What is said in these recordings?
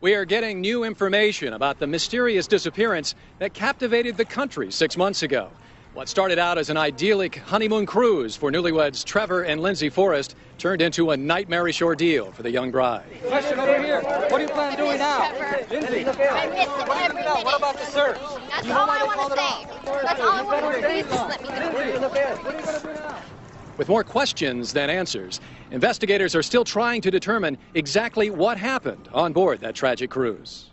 We are getting new information about the mysterious disappearance that captivated the country 6 months ago. What started out as an idyllic honeymoon cruise for newlyweds Trevor and Lindsay Forrest turned into a nightmarish ordeal for the young bride. Question over here. What do you plan on doing now? Lindsay, I miss everything. what about the search? That's all I want to say. That's all I want to say. Just let me know. What are you going to do now? With more questions than answers, investigators are still trying to determine exactly what happened on board that tragic cruise.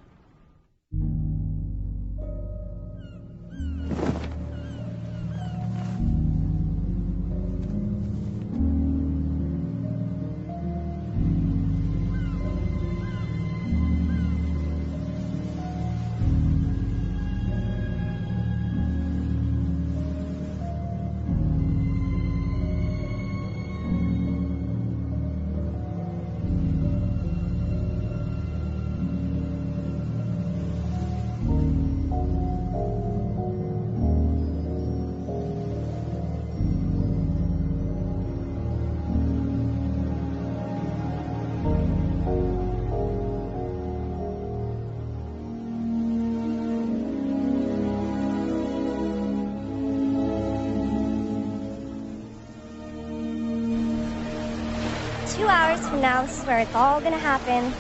Hours from now, this is where it's all gonna happen.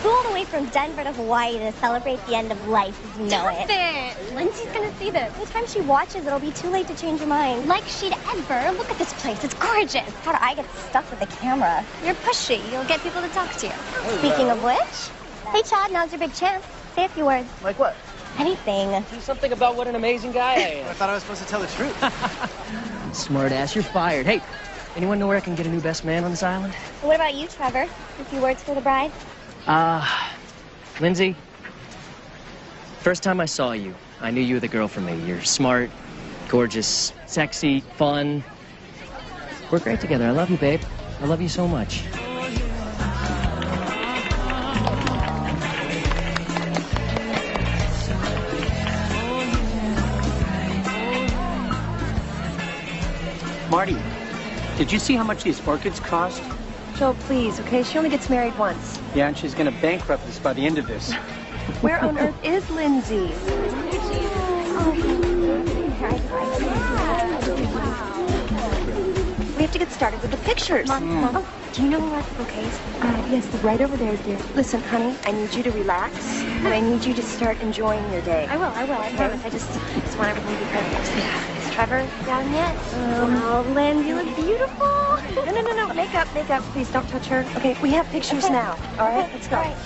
Flew all the way from Denver to Hawaii to celebrate the end of life as you know it. Lindsay's gonna see this. By the time she watches, it'll be too late to change her mind. Like she'd ever. Look at this place. It's gorgeous. How do I get stuck with the camera? You're pushy. You'll get people to talk to you. Speaking of which, hey Chad, now's your big chance. Say a few words. Like what? Anything. Do something about what an amazing guy I am. I thought I was supposed to tell the truth. Smart ass, you're fired. Hey, anyone know where I can get a new best man on this island? What about you, Trevor? A few words for the bride? Lindsay, first time I saw you, I knew you were the girl for me. You're smart, gorgeous, sexy, fun. We're great together. I love you, babe. I love you so much. Marty, did you see how much these orchids cost? Joe, please, okay? She only gets married once. Yeah, and she's going to bankrupt us by the end of this. Where on earth is Lindsay? We have to get started with the pictures. Oh, do you know where the bouquets? Yes, right over there, dear. Listen, honey, I need you to relax, and I need you to start enjoying your day. I will, I promise. I just want everything to be perfect. Yeah. Is Trevor down yet? Oh, Lynn, you look beautiful. No. Makeup. Please don't touch her. Okay, we have pictures now. All right, let's go. All right.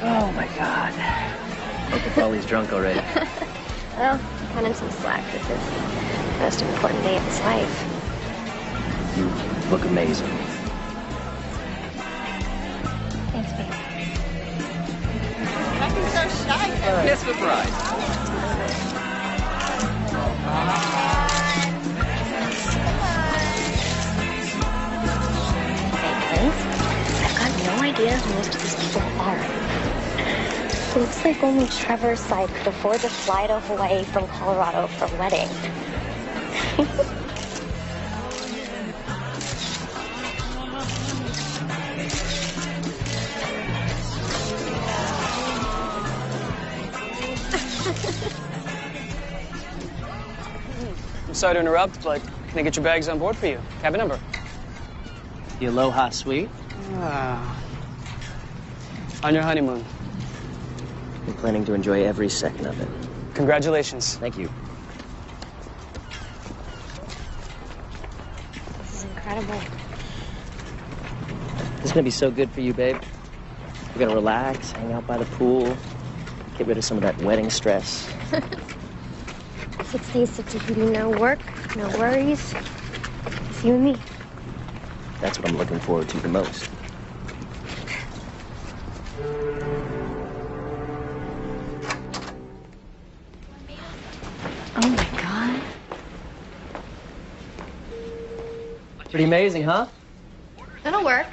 Oh, my God. Uncle Paulie's drunk already. Well, cut him some slack. This is the most important day of his life. You look amazing. Thanks, babe. So shy. Kiss the bride. I've got no idea who most of these people are. It looks like only Trevor's side could afford to fly to Hawaii from Colorado for a wedding. I'm sorry to interrupt, but can I get your bags on board for you? Cabin number. The Aloha Suite. On your honeymoon. I'm planning to enjoy every second of it. Congratulations. Thank you. This is incredible. This is gonna be so good for you, babe. We're gonna relax, hang out by the pool, get rid of some of that wedding stress. 6 days to Tahiti, no work, no worries. It's you and me. That's what I'm looking forward to the most. Oh, my God. Pretty amazing, huh? That'll work.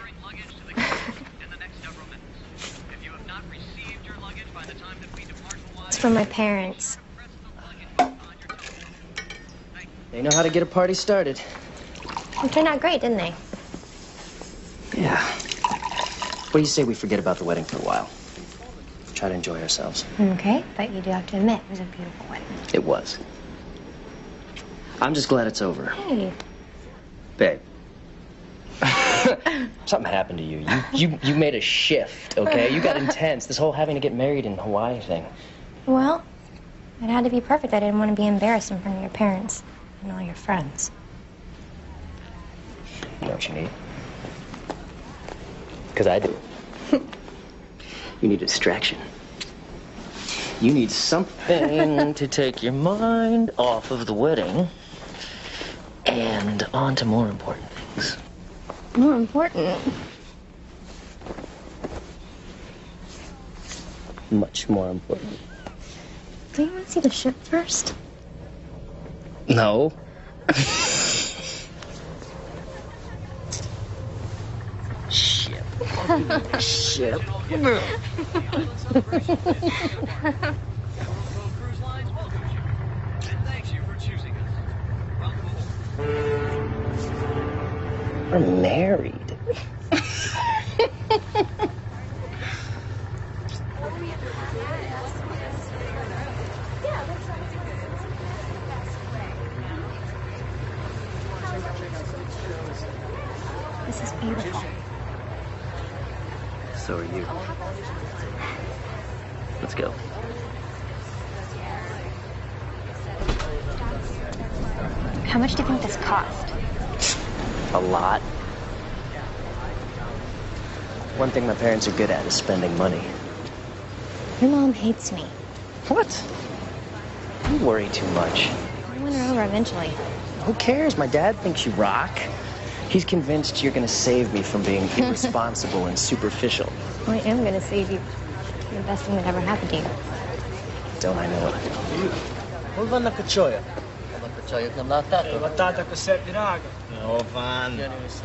It's from my parents. They know how to get a party started. It turned out great, didn't they? Yeah. What do you say we forget about the wedding for a while? Try to enjoy ourselves. Okay, but you do have to admit it was a beautiful wedding. It was. I'm just glad it's over. Hey. Babe. Something happened to you. You made a shift, okay? You got intense. This whole having to get married in Hawaii thing. Well, it had to be perfect. I didn't want to be embarrassed in front of your parents and all your friends. You know what you need? Because I do. You need a distraction. You need something to take your mind off of the wedding and on to more important things. More important? Much more important. Do you want to see the ship first? No. Ship. Ship. We're married. This is beautiful. So are you. Let's go. How much do you think this cost? A lot. One thing my parents are good at is spending money. Your mom hates me. What? You worry too much. I win her over eventually. Who cares? My dad thinks you rock. He's convinced you're gonna save me from being irresponsible and superficial. I am gonna save you. You're the best thing that ever happened to you. Don't I know it? Volvan na kachoya. Kachoya nam latata. Batata ko set dinaga. No, van. Nice.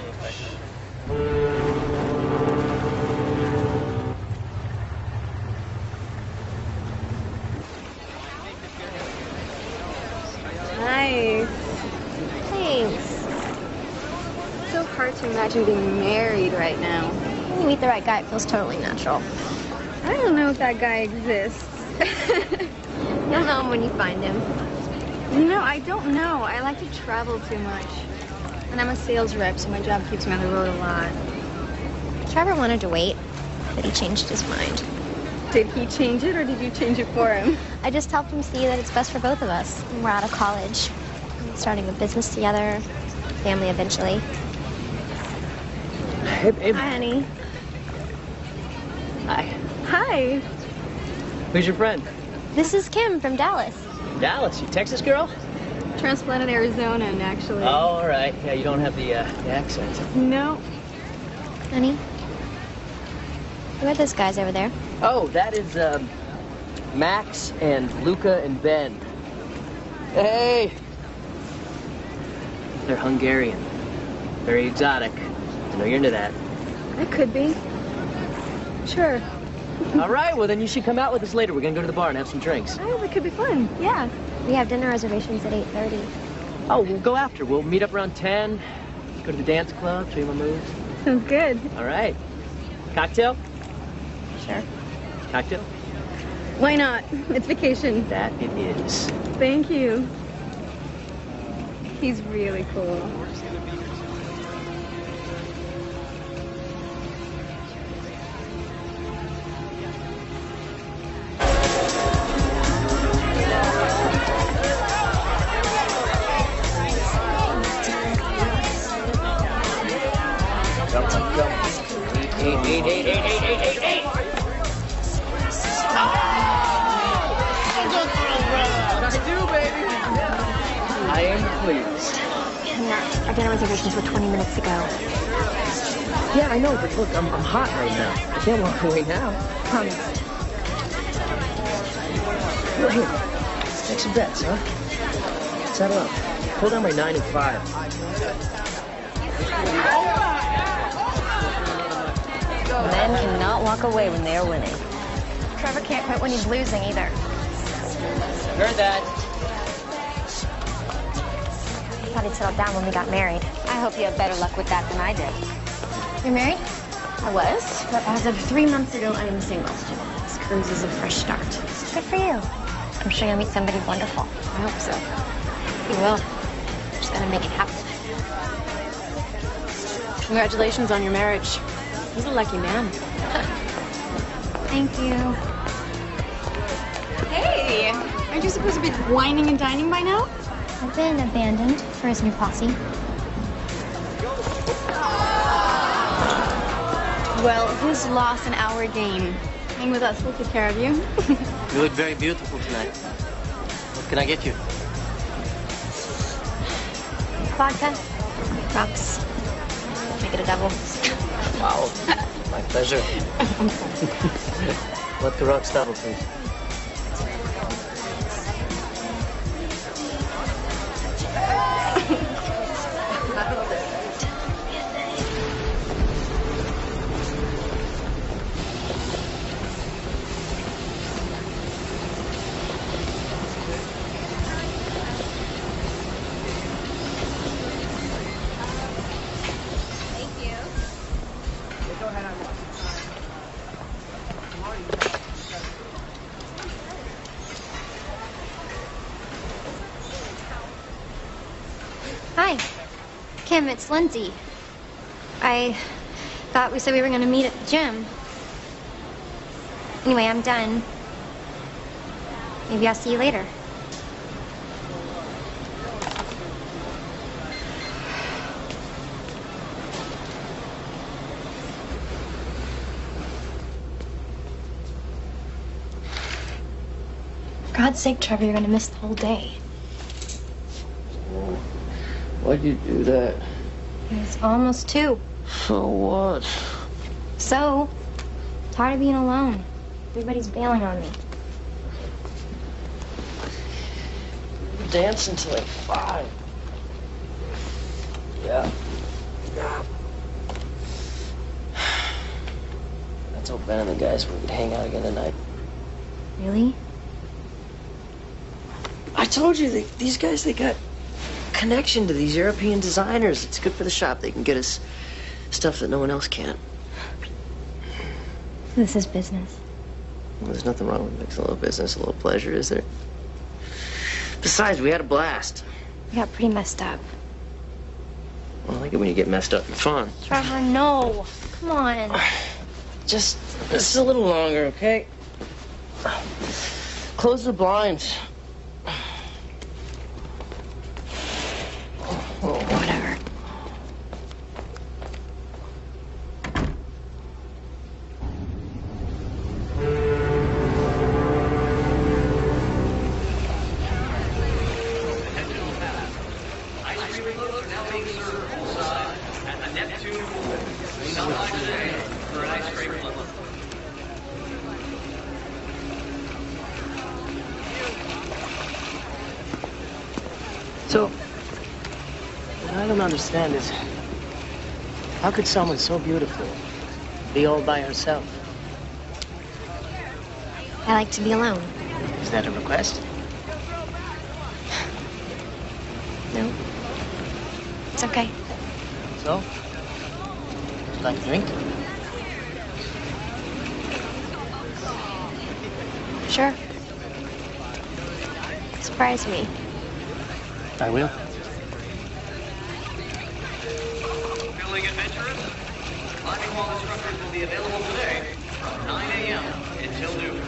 Thanks. It's so hard to imagine being married right now. When you meet the right guy, it feels totally natural. I don't know if that guy exists. You'll know him when you find him. You know, I don't know. I like to travel too much. And I'm a sales rep, so my job keeps me on the road a lot. Trevor wanted to wait, but he changed his mind. Did he change it, or did you change it for him? I just helped him see that it's best for both of us. We're out of college, starting a business together, family eventually. Hey, babe. Hi, honey. Hi. Hi. Who's your friend? This is Kim from Dallas. Dallas. You Texas girl? Transplanted Arizona, actually. Oh, all right. Yeah, you don't have the accent. No. Honey, who are those guys over there? Oh, that is Max and Luca and Ben. Hey. They're Hungarian. Very exotic. I know you're into that. I could be. Sure. All right, well, then you should come out with us later. We're going to go to the bar and have some drinks. Oh, that could be fun. Yeah. We have dinner reservations at 8:30. Oh, we'll go after. We'll meet up around 10, go to the dance club, show you my moves. Sounds good. All right. Cocktail? Sure. Cocktail? Why not? It's vacation. That it is. Thank you. He's really cool. I am pleased. Our dinner reservations were 20 minutes ago. Yeah, I know, but look, I'm hot right now. I can't walk away now. Promise. Well, here, let's make some bets, huh? Settle up. Pull down by 9 and 5. Men cannot walk away when they are winning. Trevor can't quit when he's losing either. Heard that. I thought he'd settled down when we got married. I hope you have better luck with that than I did. You're married? I was. But as of 3 months ago, I am single. This cruise is a fresh start. Good for you. I'm sure you'll meet somebody wonderful. I hope so. You will. Just gotta make it happen. Congratulations on your marriage. He's a lucky man. Thank you. Hey! Aren't you supposed to be whining and dining by now? I've been abandoned for his new posse. Well, his loss and our gain. Hang with us, we'll take care of you. You look very beautiful tonight. What can I get you? Vodka, rocks. Make it a double. Wow. My pleasure. Vodka rocks double, please. Hi, Kim, it's Lindsay. I thought we said we were going to meet at the gym. Anyway, I'm done. Maybe I'll see you later. For God's sake, Trevor, you're going to miss the whole day. Why'd you do that? It's almost 2. So what? So, tired of being alone. Everybody's bailing on me. Dance until like 5. Yeah. I told Ben and the guys we could hang out again tonight. Really? I told you, these guys, they got connection to these European designers. It's good for the shop. They can get us stuff that no one else can. This is business. Well, there's nothing wrong with mixing a little business, a little pleasure, is there? Besides, we had a blast. We got pretty messed up. Well, I like it when you get messed up and fun. Trevor, no. Come on. Just a little longer, okay? Close the blinds. Oh, whatever. So, what I don't understand is, how could someone so beautiful be all by herself? I like to be alone. Is that a request? No. It's okay. So? Would you like a drink? Sure. Surprise me. I will. Feeling adventurous? Climbing wall instructors will be available today from 9 a.m. until noon.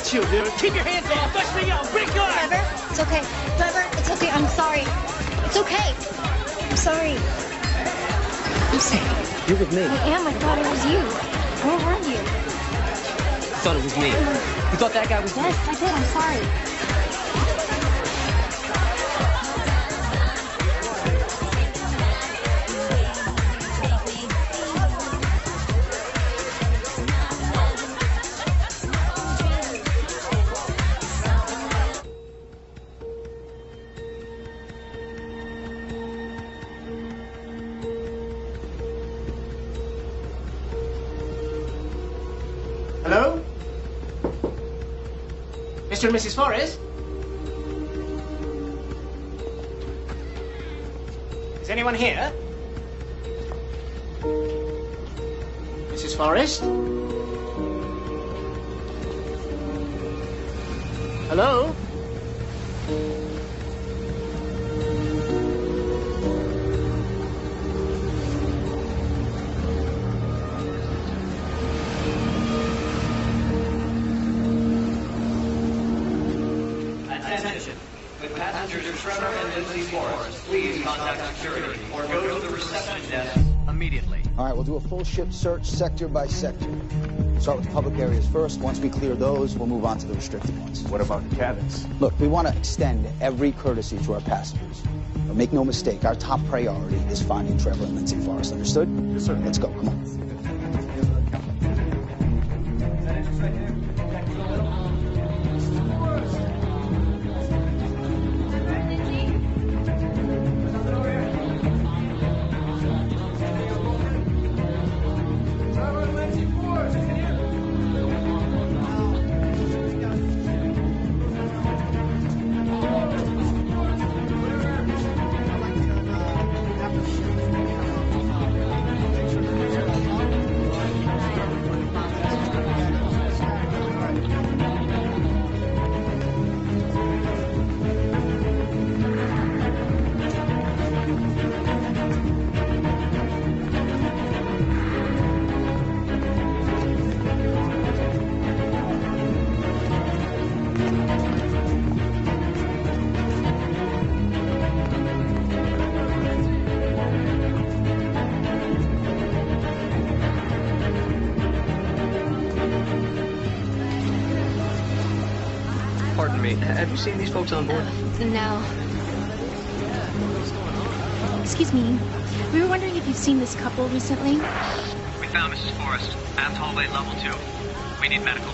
Chill, dude. Keep your hands off. Touch me up. Break your arm. Trevor, it's okay. Trevor, it's okay. I'm sorry. It's okay. I'm sorry. Lucy, you're with me. I am. I thought it was you. Where were you? Thought it was me. You thought that guy was me? Yes, I did. I'm sorry. Hello? Mr. and Mrs. Forrest? Is anyone here? Mrs. Forrest? Hello? Attention. With passengers Trevor and Lindsay Forrest, please contact security or go to the reception desk immediately. All right, we'll do a full ship search sector by sector. Start with the public areas first. Once we clear those, we'll move on to the restricted ones. What about the cabins? Look, we want to extend every courtesy to our passengers. But make no mistake, our top priority is finding Trevor and Lindsay Forrest. Understood? Yes, sir. Let's go. Come on. Pardon me. Have you seen these folks on board? No. Excuse me. We were wondering if you've seen this couple recently. We found Mrs. Forrest at hallway level 2. We need medical.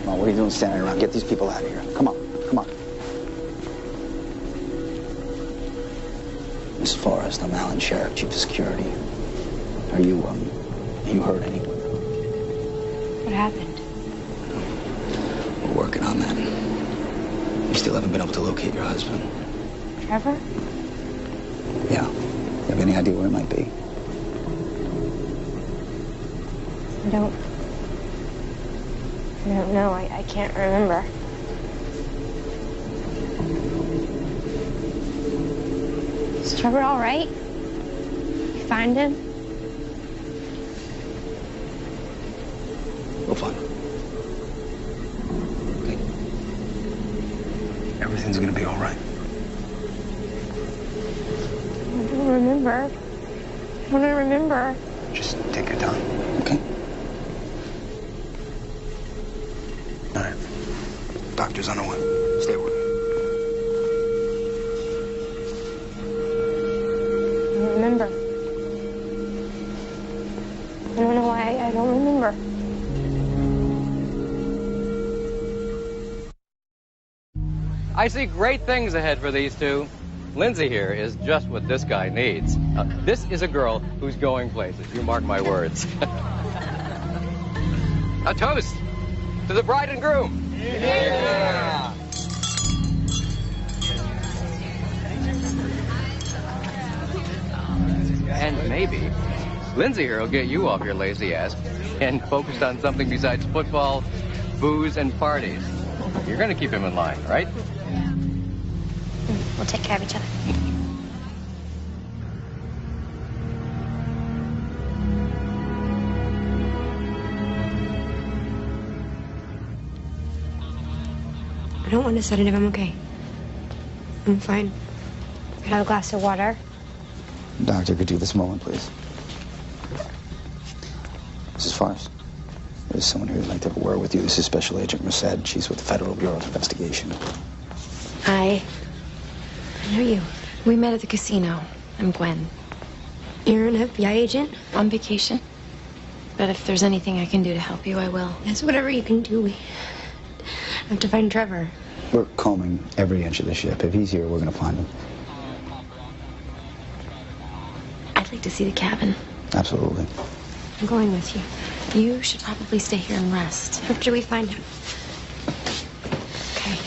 Come on, what are you doing standing around? Get these people out of here. Come on, come on. Miss Forrest, I'm Alan Sheriff, Chief of Security. Are you hurt anyone? What happened? We're working on that. We still haven't been able to locate your husband. Trevor? Yeah. You have any idea where it might be? I don't know. I can't remember. Is Trevor all right? You find him? We'll find him. Okay? Everything's gonna be all right. I don't remember. I don't remember. Just take your time, okay? All right. Doctor's on the way. Stay with me. I don't remember. I don't know why I don't remember. I see great things ahead for these two. Lindsay here is just what this guy needs. This is a girl who's going places. You mark my words. A toast to the bride and groom. Yeah. And maybe Lindsay here will get you off your lazy ass and focused on something besides football, booze, and parties. You're going to keep him in line, right? We'll take care of each other. don't want a sedative. I'm okay. I'm fine. Could I have a glass of water? Doctor, could you this moment, please? Mrs. Forrest, there's someone here who'd like to have a word with you. This is Special Agent Merced. She's with the Federal Bureau of Investigation. Hi. I know you. We met at the casino. I'm Gwen. You're an FBI agent? On vacation. But if there's anything I can do to help you, I will. Yes, whatever you can do. We have to find Trevor. We're combing every inch of the ship. If he's here, we're going to find him. I'd like to see the cabin. Absolutely. I'm going with you. You should probably stay here and rest. After we find him. Okay.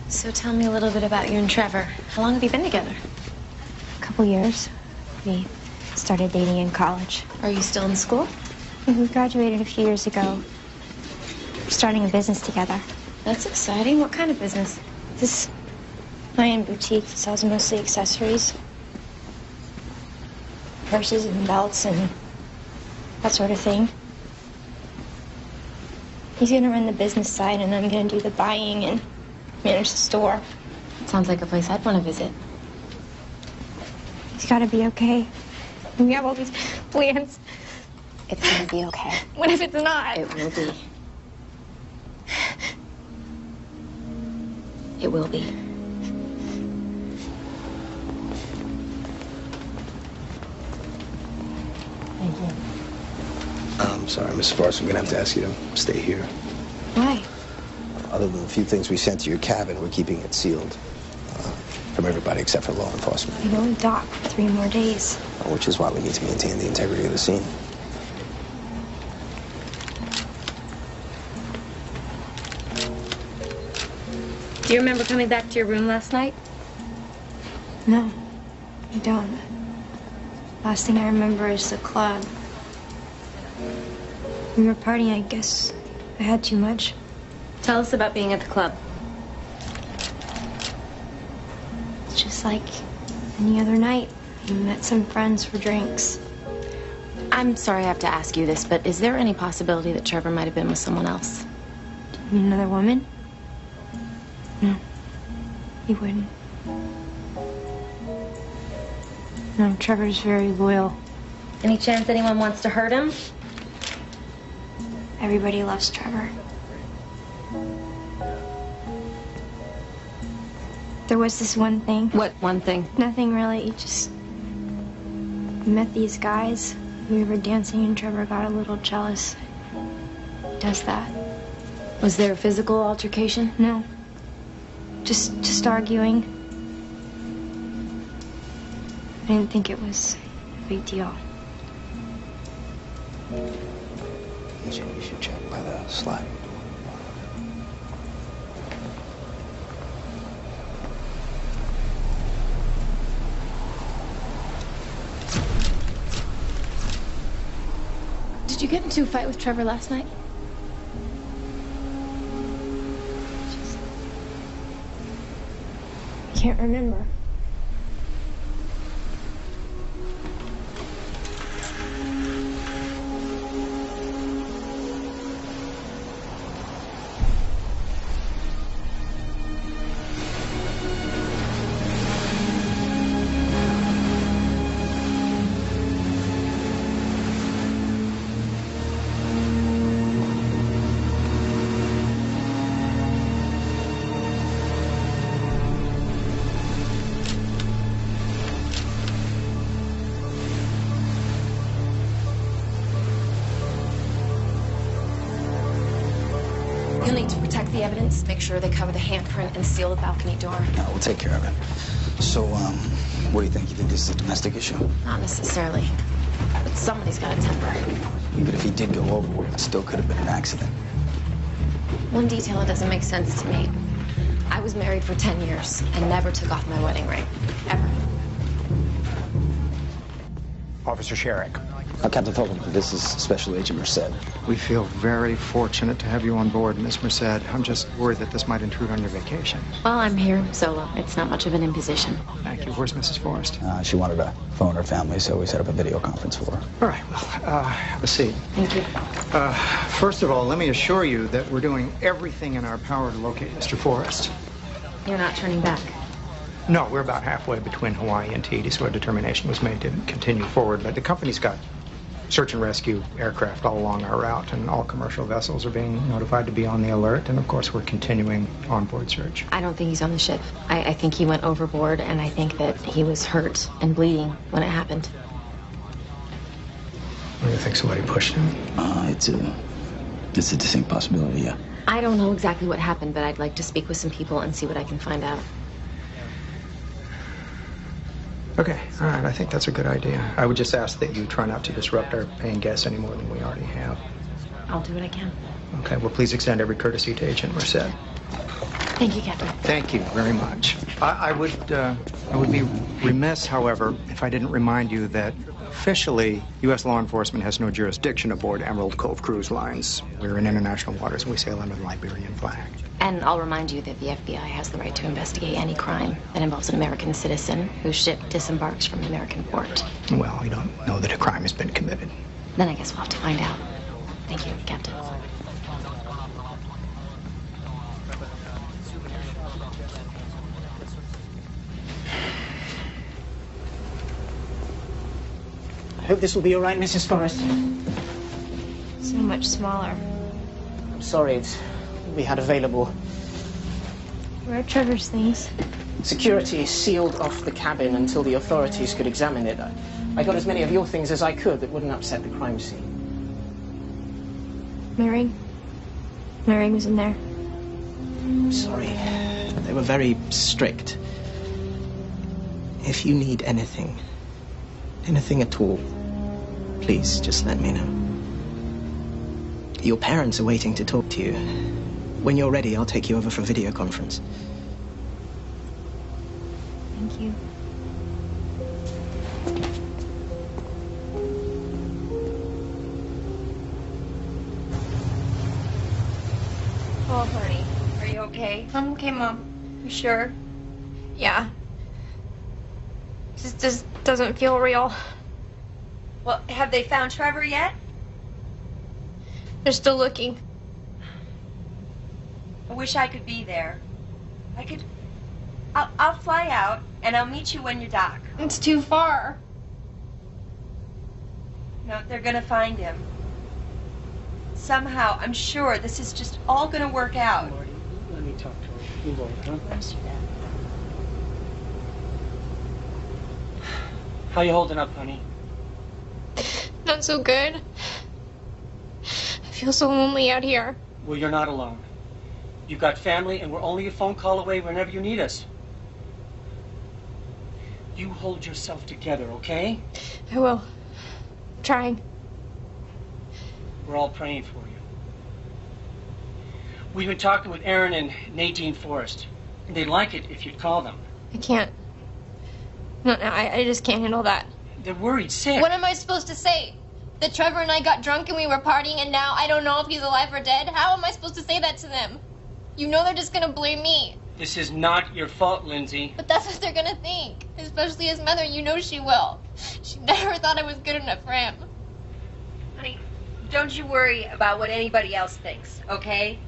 So tell me a little bit about you and Trevor. How long have you been together? A couple years. We started dating in college. Are you still in school? We graduated a few years ago. We're starting a business together. That's exciting. What kind of business? This high-end boutique that sells mostly accessories. Purses and belts and that sort of thing. He's gonna run the business side and I'm gonna do the buying and manage the store. Sounds like a place I'd want to visit. He's gotta be okay. We have all these plans. It's gonna be okay. What if it's not? It will be. It will be. Thank you. I'm sorry, Mrs. Forrest. I'm going to have to ask you to stay here. Why? Other than the few things we sent to your cabin, we're keeping it sealed. From everybody except for law enforcement. We only dock for 3 more days. Which is why we need to maintain the integrity of the scene. Do you remember coming back to your room last night? No, I don't. Last thing I remember is the club. We were partying, I guess. I had too much. Tell us about being at the club. It's just like any other night. We met some friends for drinks. I'm sorry I have to ask you this, but is there any possibility that Trevor might have been with someone else? You mean another woman? No, he wouldn't. No, Trevor's very loyal. Any chance anyone wants to hurt him? Everybody loves Trevor. There was this one thing. What one thing? Nothing really, just... We met these guys. We were dancing and Trevor got a little jealous. He does that. Was there a physical altercation? No. Just arguing. I didn't think it was a big deal. You should check by the slide. Did you get into a fight with Trevor last night? I can't remember. You'll need to protect the evidence, make sure they cover the handprint, and seal the balcony door. No, we'll take care of it. So, what do you think? You think this is a domestic issue? Not necessarily. But somebody's got a temper. Even if he did go overboard, it still could have been an accident. One detail that doesn't make sense to me. I was married for 10 years and never took off my wedding ring. Ever. Officer Sherrick, Captain Thornton, this is Special Agent Merced. We feel very fortunate to have you on board, Miss Merced. I'm just worried that this might intrude on your vacation. Well, I'm here solo. It's not much of an imposition. Thank you. Where's Mrs. Forrest? She wanted to phone her family, so we set up a video conference for her. All right, well, have a seat. Thank you. First of all, let me assure you that we're doing everything in our power to locate Mr. Forrest. You're not turning back? No, we're about halfway between Hawaii and Tahiti, so a determination was made to continue forward. But the company's got search and rescue aircraft all along our route, and all commercial vessels are being notified to be on the alert. And of course, we're continuing onboard search. I don't think he's on the ship. I think he went overboard, and I think that he was hurt and bleeding when it happened. What do you think? Somebody pushed him? It's a distinct possibility, yeah. I don't know exactly what happened, but I'd like to speak with some people and see what I can find out. Okay, all right, I think that's a good idea. I would just ask that you try not to disrupt our paying guests any more than we already have. I'll do what I can. Okay, well, please extend every courtesy to Agent Merced. Thank you, Captain. Thank you very much. I would be remiss, however, if I didn't remind you that officially, U.S. law enforcement has no jurisdiction aboard Emerald Cove Cruise Lines. We're in international waters and we sail under the Liberian flag. And I'll remind you that the FBI has the right to investigate any crime that involves an American citizen whose ship disembarks from an American port. Well, we don't know that a crime has been committed. Then I guess we'll have to find out. Thank you, Captain. I hope this will be all right, Mrs. Forrest. So much smaller. I'm sorry, it's all we had available. Where are Trevor's things? Security sealed off the cabin until the authorities could examine it. I got as many of your things as I could that wouldn't upset the crime scene. Mary? Mary was in there. I'm sorry. They were very strict. If you need anything at all, please just let me know. Your parents are waiting to talk to you. When you're ready, I'll take you over for a video conference. Thank you. Oh, honey, are you okay? I'm okay, Mom. You sure? Yeah. Just doesn't feel real. Well, have they found Trevor yet? They're still looking. I wish I could be there. I'll fly out and I'll meet you when you dock. It's too far. No, they're gonna find him. Somehow, I'm sure this is just all gonna work out. Marty, let me talk to her. Move over, huh? How you holding up, honey? Not so good. I feel so lonely out here. Well, you're not alone. You've got family, and we're only a phone call away whenever you need us. You hold yourself together, okay? I will. I'm trying. We're all praying for you. We've been talking with Aaron and Nadine Forrest, and they'd like it if you'd call them. I can't. No, I just can't handle that. They're worried sick. What am I supposed to say? That Trevor and I got drunk and we were partying and now I don't know if he's alive or dead? How am I supposed to say that to them? You know they're just gonna blame me. This is not your fault, Lindsay. But that's what they're gonna think. Especially his mother, you know she will. She never thought I was good enough for him. Honey, don't you worry about what anybody else thinks, okay?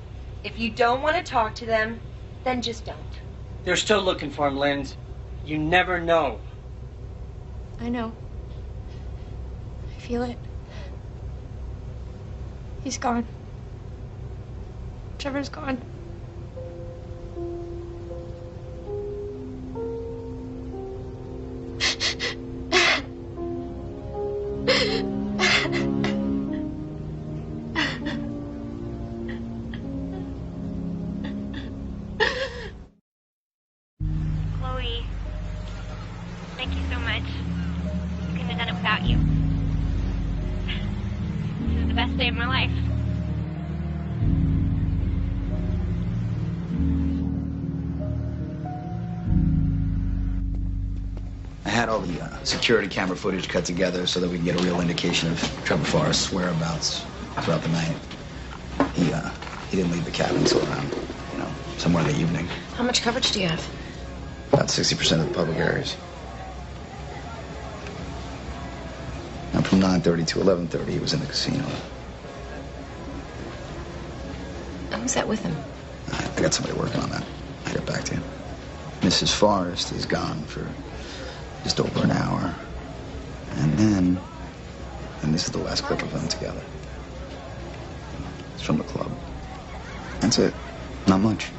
If you don't want to talk to them, then just don't. They're still looking for him, Linz. You never know. I know. I feel it. He's gone. Trevor's gone. Chloe, thank you so much. I couldn't have done it without you. This is the best day of my life. I had all the security camera footage cut together so that we can get a real indication of Trevor Forrest's whereabouts throughout the night. He didn't leave the cabin until around, somewhere in the evening. How much coverage do you have? About 60% of the public areas. And from 9:30 to 11:30, he was in the casino. Who's that with him? I got somebody working on that. I'll get back to you. Mrs. Forrest is gone for just over an hour. And this is the last clip of them together. It's from the club. That's it. Not much.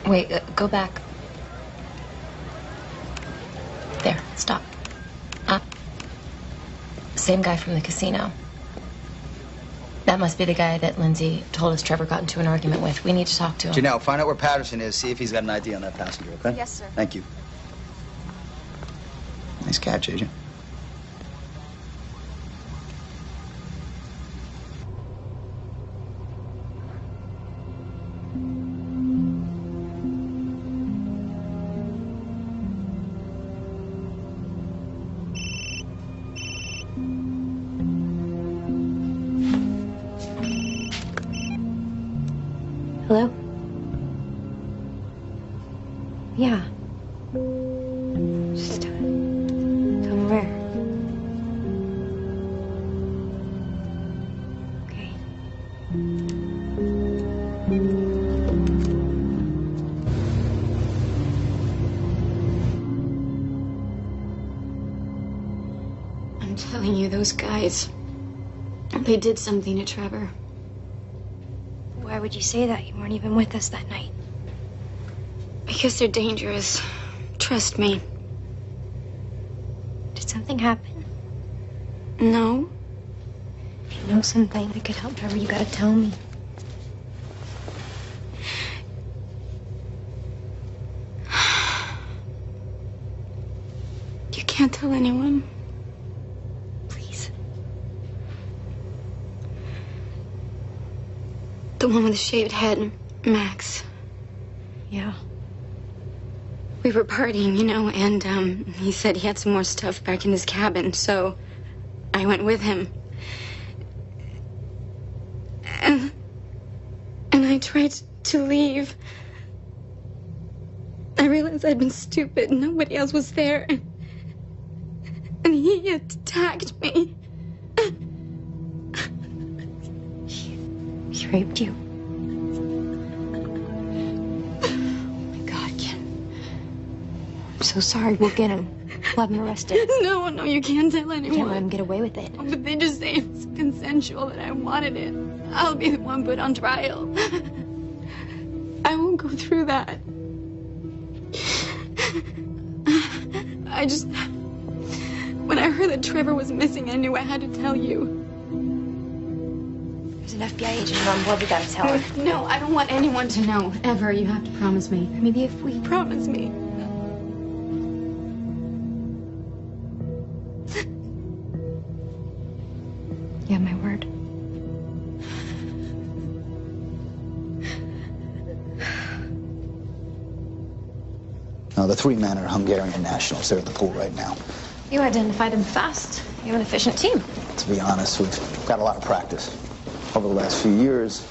Wait, go back. There, stop. Up. Same guy from the casino. That must be the guy that Lindsay told us Trevor got into an argument with. We need to talk to him. Janelle, find out where Patterson is, see if he's got an ID on that passenger, okay? Yes, sir. Thank you. Nice catch, Agent. Hello? Yeah. Just tell me where. Okay. I'm telling you, those guys, they did something to Trevor. Why would you say that? You weren't even with us that night. Because they're dangerous. Trust me. Did something happen? No. If you know something that could help Trevor, you gotta tell me. You can't tell anyone. Please. The one with the shaved head, Max. Yeah. We were partying, and he said he had some more stuff back in his cabin, so I went with him. And I tried to leave. I realized I'd been stupid. Nobody else was there. And he attacked me. He raped you. I'm so sorry. We'll get him. We'll have him arrested. No, you can't tell anyone. Can't let him get away with it. Oh, but they just say it's consensual, that I wanted it. I'll be the one put on trial. I won't go through that. When I heard that Trevor was missing, I knew I had to tell you. There's an FBI agent on board. We gotta tell her. No, I don't want anyone to know, ever. You have to promise me. Maybe if we... Promise me. Yeah, my word. Now, the three men are Hungarian nationals. They're at the pool right now. You identified them fast. You have an efficient team. To be honest, we've got a lot of practice. Over the last few years,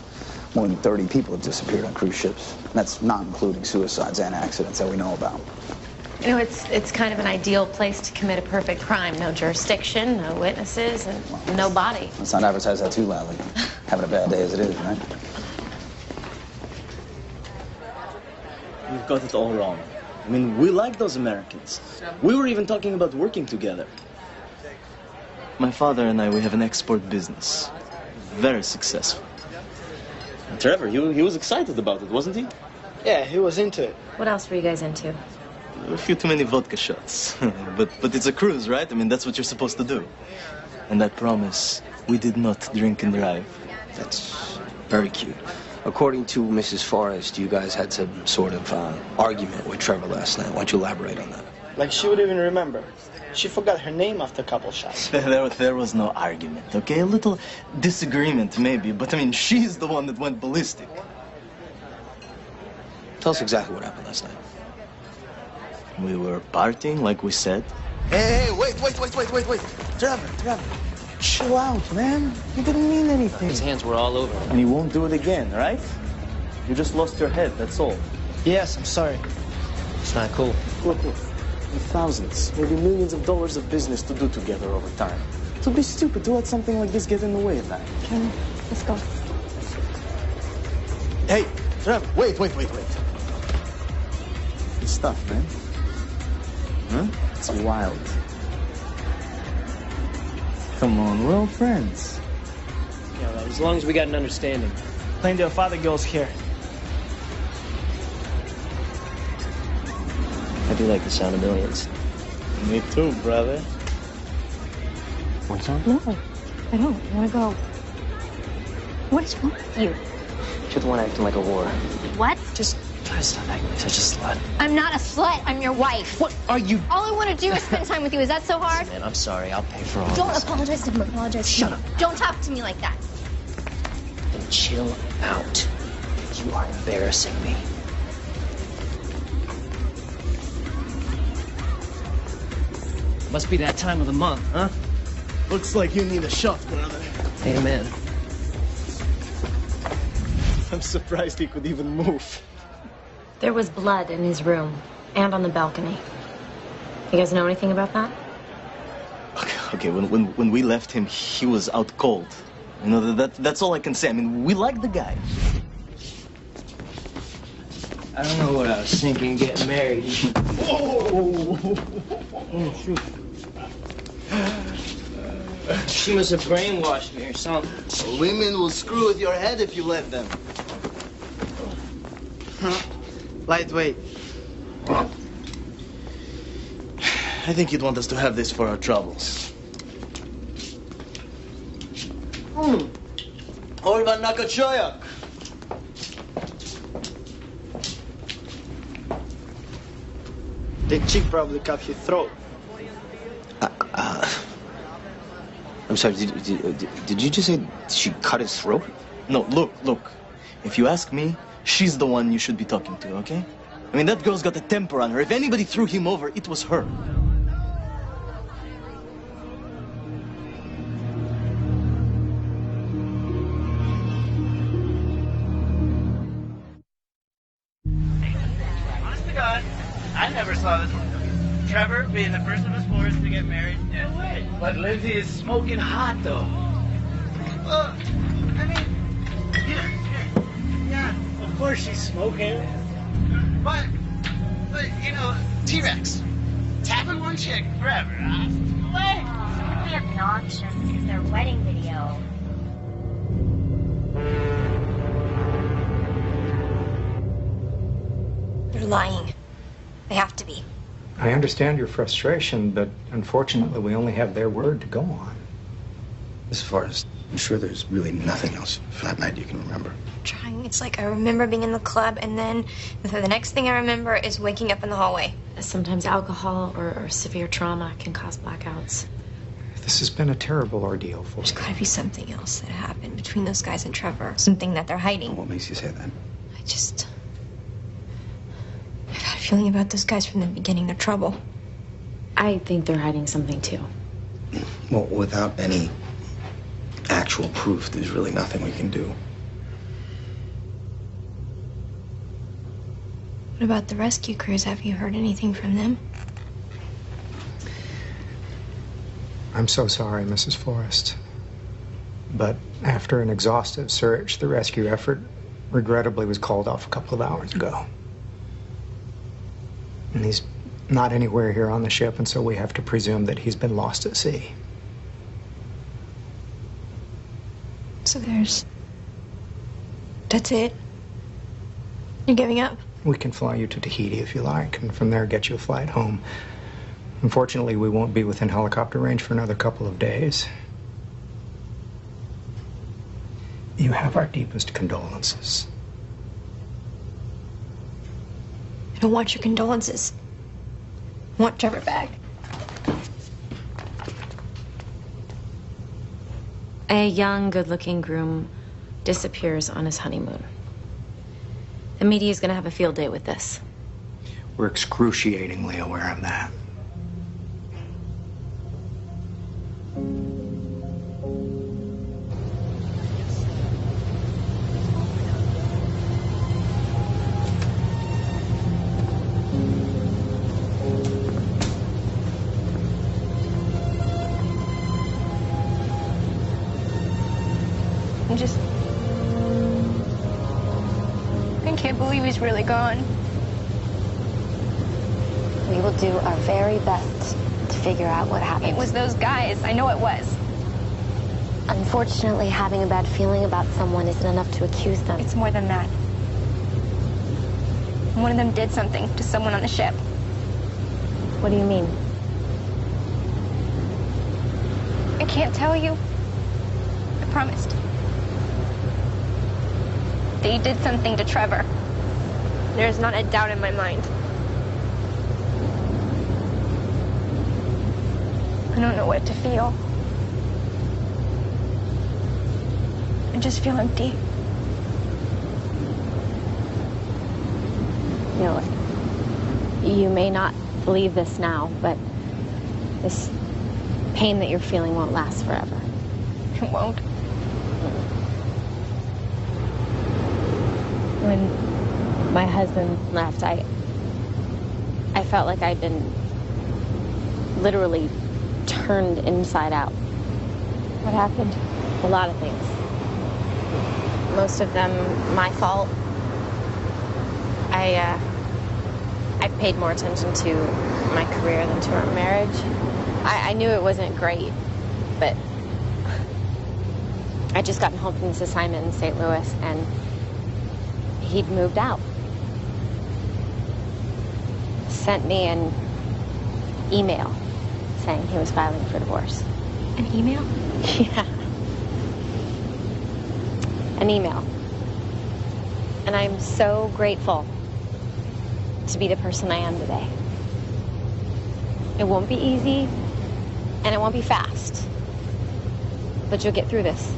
more than 30 people have disappeared on cruise ships. And that's not including suicides and accidents that we know about. It's kind of an ideal place to commit a perfect crime. No jurisdiction, no witnesses, and no body. Let's not advertise that too loudly. Having a bad day as it is, right? You've got it all wrong. I mean, we like those Americans. We were even talking about working together. My father and I, we have an export business. Very successful. And Trevor, he was excited about it, wasn't he? Yeah, he was into it. What else were you guys into? A few too many vodka shots. but it's a cruise, right? I mean, that's what you're supposed to do. And I promise, we did not drink and drive. That's very cute. According to Mrs. Forrest, you guys had some sort of argument with Trevor last night. Why don't you elaborate on that? Like she would even remember. She forgot her name after a couple shots. There was no argument, okay? A little disagreement, maybe, but I mean, she's the one that went ballistic. Tell us exactly what happened last night. We were partying, like we said. Hey, wait. Trevor. Chill out, man. You didn't mean anything. His hands were all over. And you won't do it again, right? You just lost your head, that's all. Yes, I'm sorry. It's not cool. Look. With thousands, maybe millions of dollars of business to do together over time. It would be stupid to let something like this get in the way of that. Okay, let's go. Hey, Trevor, wait. Good stuff, man. Huh? It's wild. Come on, we're all friends. Yeah, well, as long as we got an understanding. Plenty of other girls here. I do like the sound of millions. Me too, brother. Want some? No, I don't. I want to go. What is wrong with you? You're the one acting like a whore. What? Just try to stop acting like such a slut. I'm not a slut. I'm your wife. What are you? All I want to do is spend time with you. Is that so hard? Man, I'm sorry. I'll pay for all Don't this. apologize to him. Apologize to Shut me. up. Don't talk to me like that. Then chill out. You are embarrassing me. Must be that time of the month, huh? Looks like you need a shot, brother. Amen. I'm surprised he could even move. There was blood in his room and on the balcony. You guys know anything about that? Okay, when we left him, he was out cold. You know, that's all I can say. I mean, we like the guy. I don't know what I was thinking getting married. Oh, shoot. She must have brainwashed me or something. Women will screw with your head if you let them. Lightweight. I think you'd want us to have this for our troubles. Orvan Nakachoyak. The chick probably cut your throat. I'm sorry, did you just say she cut his throat? No, look. If you ask me, she's the one you should be talking to, okay? I mean, that girl's got a temper on her. If anybody threw him over, it was her. Honest to God, I never saw this one. Trevor being the first of his fours to get married. No way. But Lindsay is smoking hot, though. Well, I mean, yeah, of course she's smoking. But you know, T-Rex, tapping one chick forever, huh? It's really obnoxious because their wedding video. They're lying. They have to be. I understand your frustration, but unfortunately, we only have their word to go on. As far as I'm sure there's really nothing else from that night you can remember. Trying. It's like I remember being in the club, and then the next thing I remember is waking up in the hallway. Sometimes alcohol or severe trauma can cause blackouts. This has been a terrible ordeal for There's you. got to be something else that happened between those guys and Trevor. Something that they're hiding. What makes you say that? I've had a feeling about those guys from the beginning. They're trouble. I think they're hiding something too. Well, without any actual proof, there's really nothing we can do. What about the rescue crews? Have you heard anything from them? I'm so sorry, Mrs. Forrest. But after an exhaustive search, the rescue effort regrettably was called off a couple of hours ago. And he's not anywhere here on the ship, and so we have to presume that he's been lost at sea. So that's it? You're giving up? We can fly you to Tahiti if you like, and from there get you a flight home. Unfortunately, we won't be within helicopter range for another couple of days. You have our deepest condolences. I don't want your condolences. I want Trevor back. A young, good-looking groom disappears on his honeymoon. The media is going to have a field day with this. We're excruciatingly aware of that. I can't believe he's really gone. We will do our very best to figure out what happened. It was those guys. I know it was. Unfortunately, having a bad feeling about someone isn't enough to accuse them. It's more than that. One of them did something to someone on the ship. What do you mean? I can't tell you. I promised. They did something to Trevor. There's not a doubt in my mind. I don't know what to feel. I just feel empty. You know, you may not believe this now, but this pain that you're feeling won't last forever. It won't. When my husband left, I felt like I'd been literally turned inside out. What happened? A lot of things. Most of them my fault. I paid more attention to my career than to our marriage. I knew it wasn't great, but I'd just gotten home from this assignment in St. Louis, and he'd moved out. Sent me an email saying he was filing for divorce. An email? Yeah. An email. And I'm so grateful to be the person I am today. It won't be easy, and it won't be fast, but you'll get through this.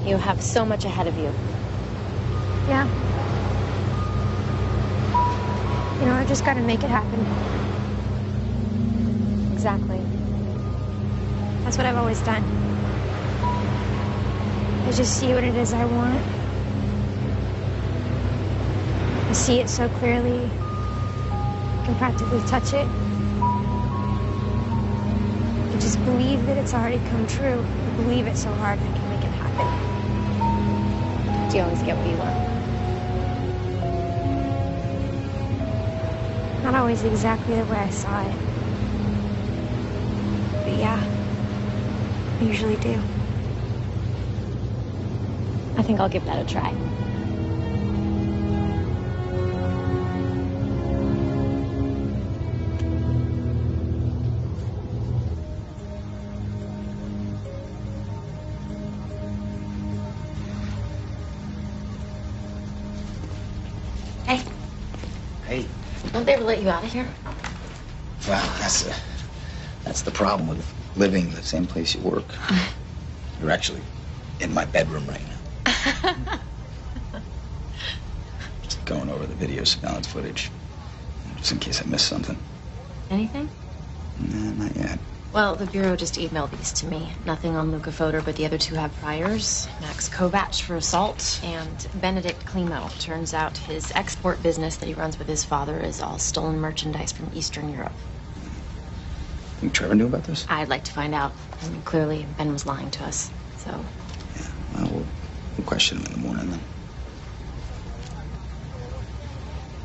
You have so much ahead of you. Yeah. You know, I just gotta make it happen. Exactly. That's what I've always done. I just see what it is I want. I see it so clearly. I can practically touch it. I just believe that it's already come true. I believe it so hard I can make it happen. Do you always get what you want? Not always exactly the way I saw it. But yeah, I usually do. I think I'll give that a try. Hey. Hey. Don't they ever let you out of here? Well, that's the problem with living in the same place you work. You're actually in my bedroom right now. Just going over the video surveillance footage, just in case I missed something. Anything? Nah, not yet. Well, the Bureau just emailed these to me. Nothing on Luca Fodor, but the other two have priors. Max Kovach for assault and Benedict Klimo. Turns out his export business that he runs with his father is all stolen merchandise from Eastern Europe. Think Trevor knew about this? I'd like to find out. I mean, clearly, Ben was lying to us, so... Yeah, well, we'll question him in the morning then.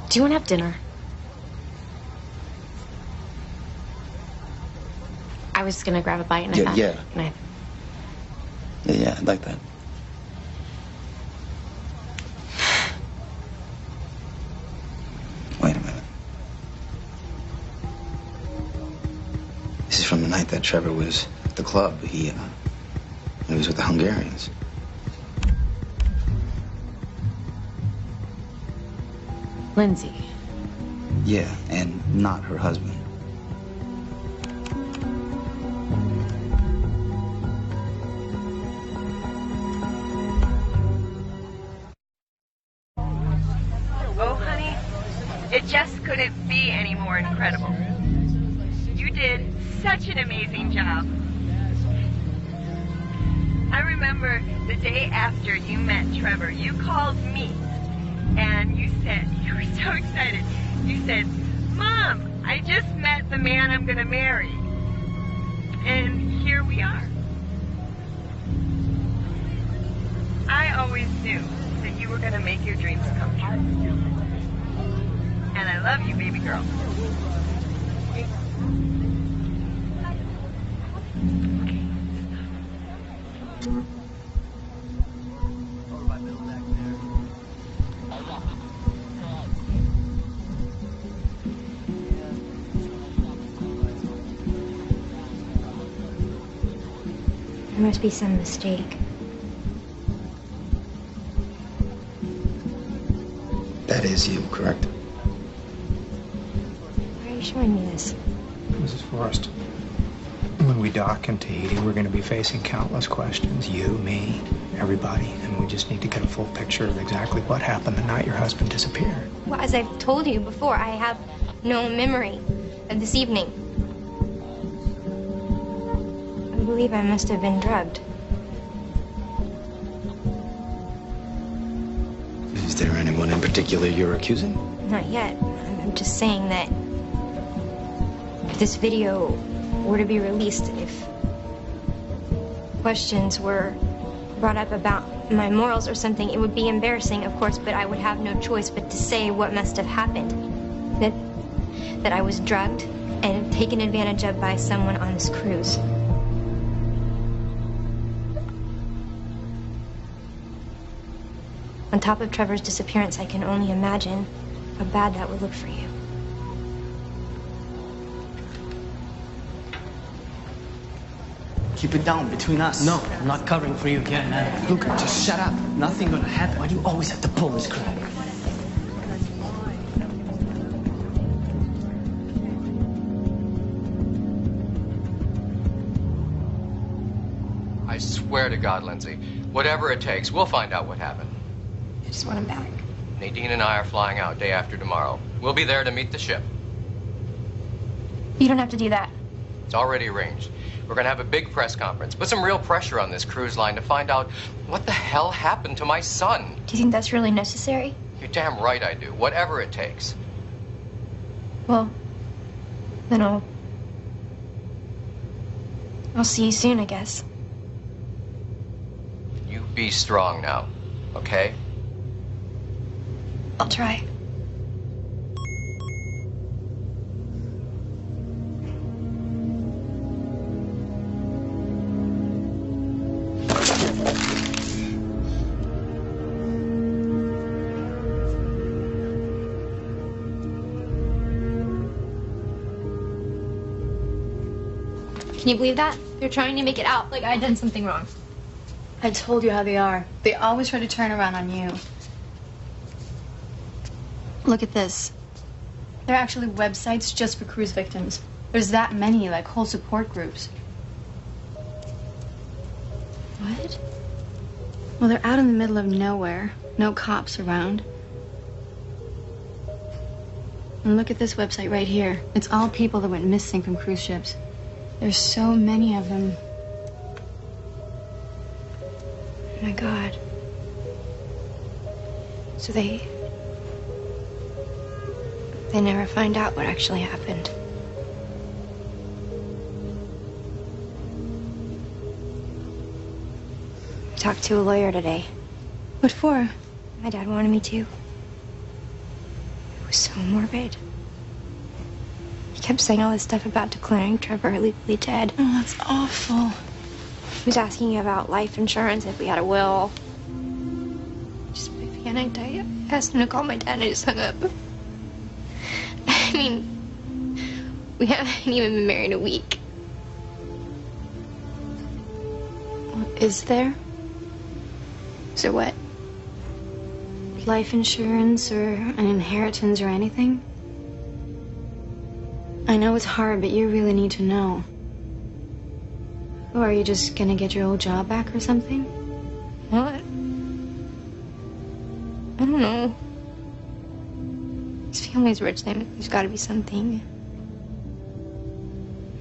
Do you want to have dinner? I was gonna grab a bite and I thought... Yeah. Can I... Yeah, I'd like that. Wait a minute. This is from the night that Trevor was at the club. He was with the Hungarians. Lindsay. Yeah, and not her husband. Oh, honey, it just such an amazing job. I remember the day after you met Trevor, you called me and you said, you were so excited. You said, Mom, I just met the man I'm going to marry. And here we are. I always knew that you were going to make your dreams come true. And I love you, baby girl. There must be some mistake. That is you, correct? Why are you showing me this? Mrs. Forrest, when we dock in Tahiti, we're going to be facing countless questions. You, me, everybody. And we just need to get a full picture of exactly what happened the night your husband disappeared. Well, as I've told you before, I have no memory of this evening. I believe I must have been drugged. Is there anyone in particular you're accusing? Not yet. I'm just saying that if this video were to be released, if questions were brought up about my morals or something, it would be embarrassing, of course, but I would have no choice but to say what must have happened. That I was drugged and taken advantage of by someone on this cruise. On top of Trevor's disappearance, I can only imagine how bad that would look for you. Keep it down between us. No, I'm not covering for you again, man. Luca, just shut up. Nothing gonna happen. Why do you always have to pull this crap? I swear to God, Lindsay, whatever it takes, we'll find out what happened. I just want him back. Nadine and I are flying out day after tomorrow. We'll be there to meet the ship. You don't have to do that. It's already arranged. We're going to have a big press conference. Put some real pressure on this cruise line to find out what the hell happened to my son. Do you think that's really necessary? You're damn right I do. Whatever it takes. Well, then I'll see you soon, I guess. You be strong now, okay? I'll try. Can you believe that? They're trying to make it out like I done something wrong. I told you how they are. They always try to turn around on you. Look at this. They're actually websites just for cruise victims. There's that many, like whole support groups. What? Well, they're out in the middle of nowhere. No cops around. And look at this website right here. It's all people that went missing from cruise ships. There's so many of them. Oh my God. So they never find out what actually happened. I talked to a lawyer today. What for? My dad wanted me to. It was so morbid. He kept saying all this stuff about declaring Trevor legally dead. Oh, that's awful. He was asking about life insurance, if we had a will. Just panicked. I asked him to call my dad and I just hung up. I mean, we haven't even been married a week. Is there? Is there what? Life insurance or an inheritance or anything? I know it's hard, but you really need to know. Or are you just gonna get your old job back or something? What? I don't know. His family's rich, then there's gotta be something.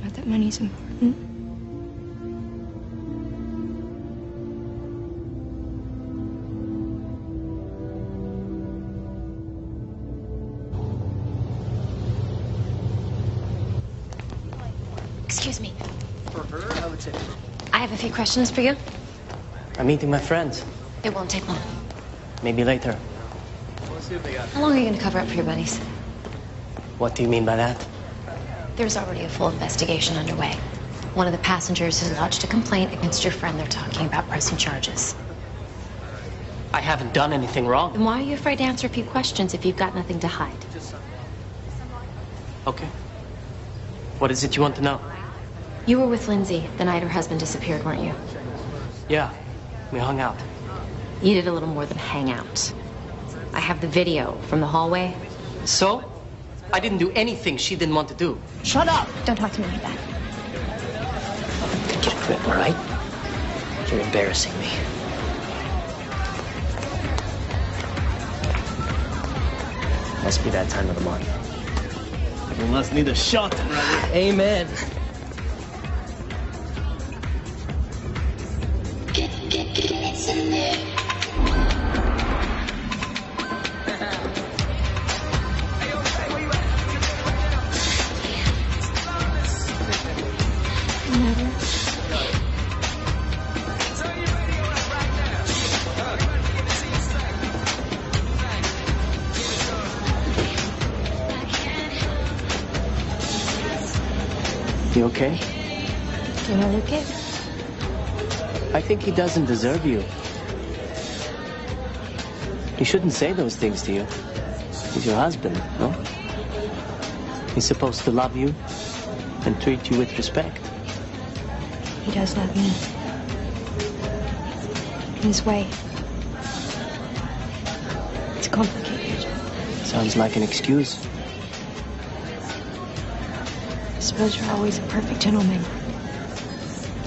But that money's important. Excuse me. For her, I would say. I have a few questions for you. I'm meeting my friends. It won't take long. Maybe later. Let's see what they got. How long are you going to cover up for your buddies? What do you mean by that? There's already a full investigation underway. One of the passengers has lodged a complaint against your friend. They're talking about pressing charges. I haven't done anything wrong. Then why are you afraid to answer a few questions if you've got nothing to hide? Okay. What is it you want to know? You were with Lindsay the night her husband disappeared, weren't you? Yeah, we hung out. You did a little more than hang out. I have the video from the hallway. So? I didn't do anything she didn't want to do. Shut up! Don't talk to me like that. Get a grip, all right? You're embarrassing me. Must be that time of the month. You must need a shot, brother. Amen. It's in there. You okay? Do you know Luke? I think he doesn't deserve you. He shouldn't say those things to you. He's your husband, no? He's supposed to love you and treat you with respect. He does love me. In his way. It's complicated. Sounds like an excuse. I suppose you're always a perfect gentleman.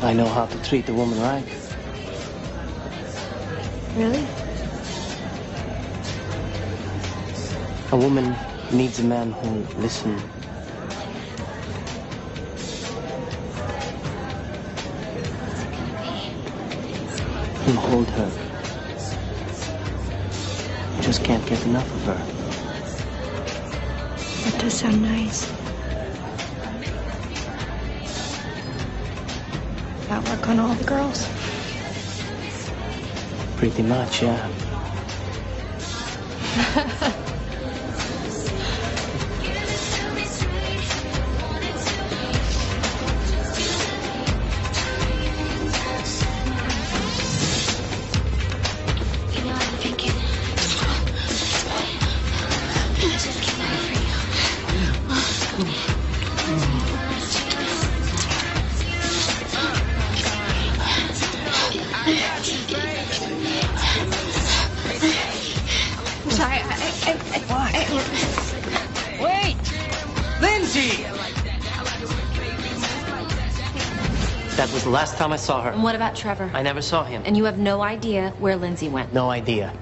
I know how to treat a woman right. Really? A woman needs a man who'll listen. Who'll hold her. You just can't get enough of her. That does sound nice. That work on all the girls? Pretty much, yeah. Wait! Lindsay! That was the last time I saw her. And what about Trevor? I never saw him. And you have no idea where Lindsay went? No idea.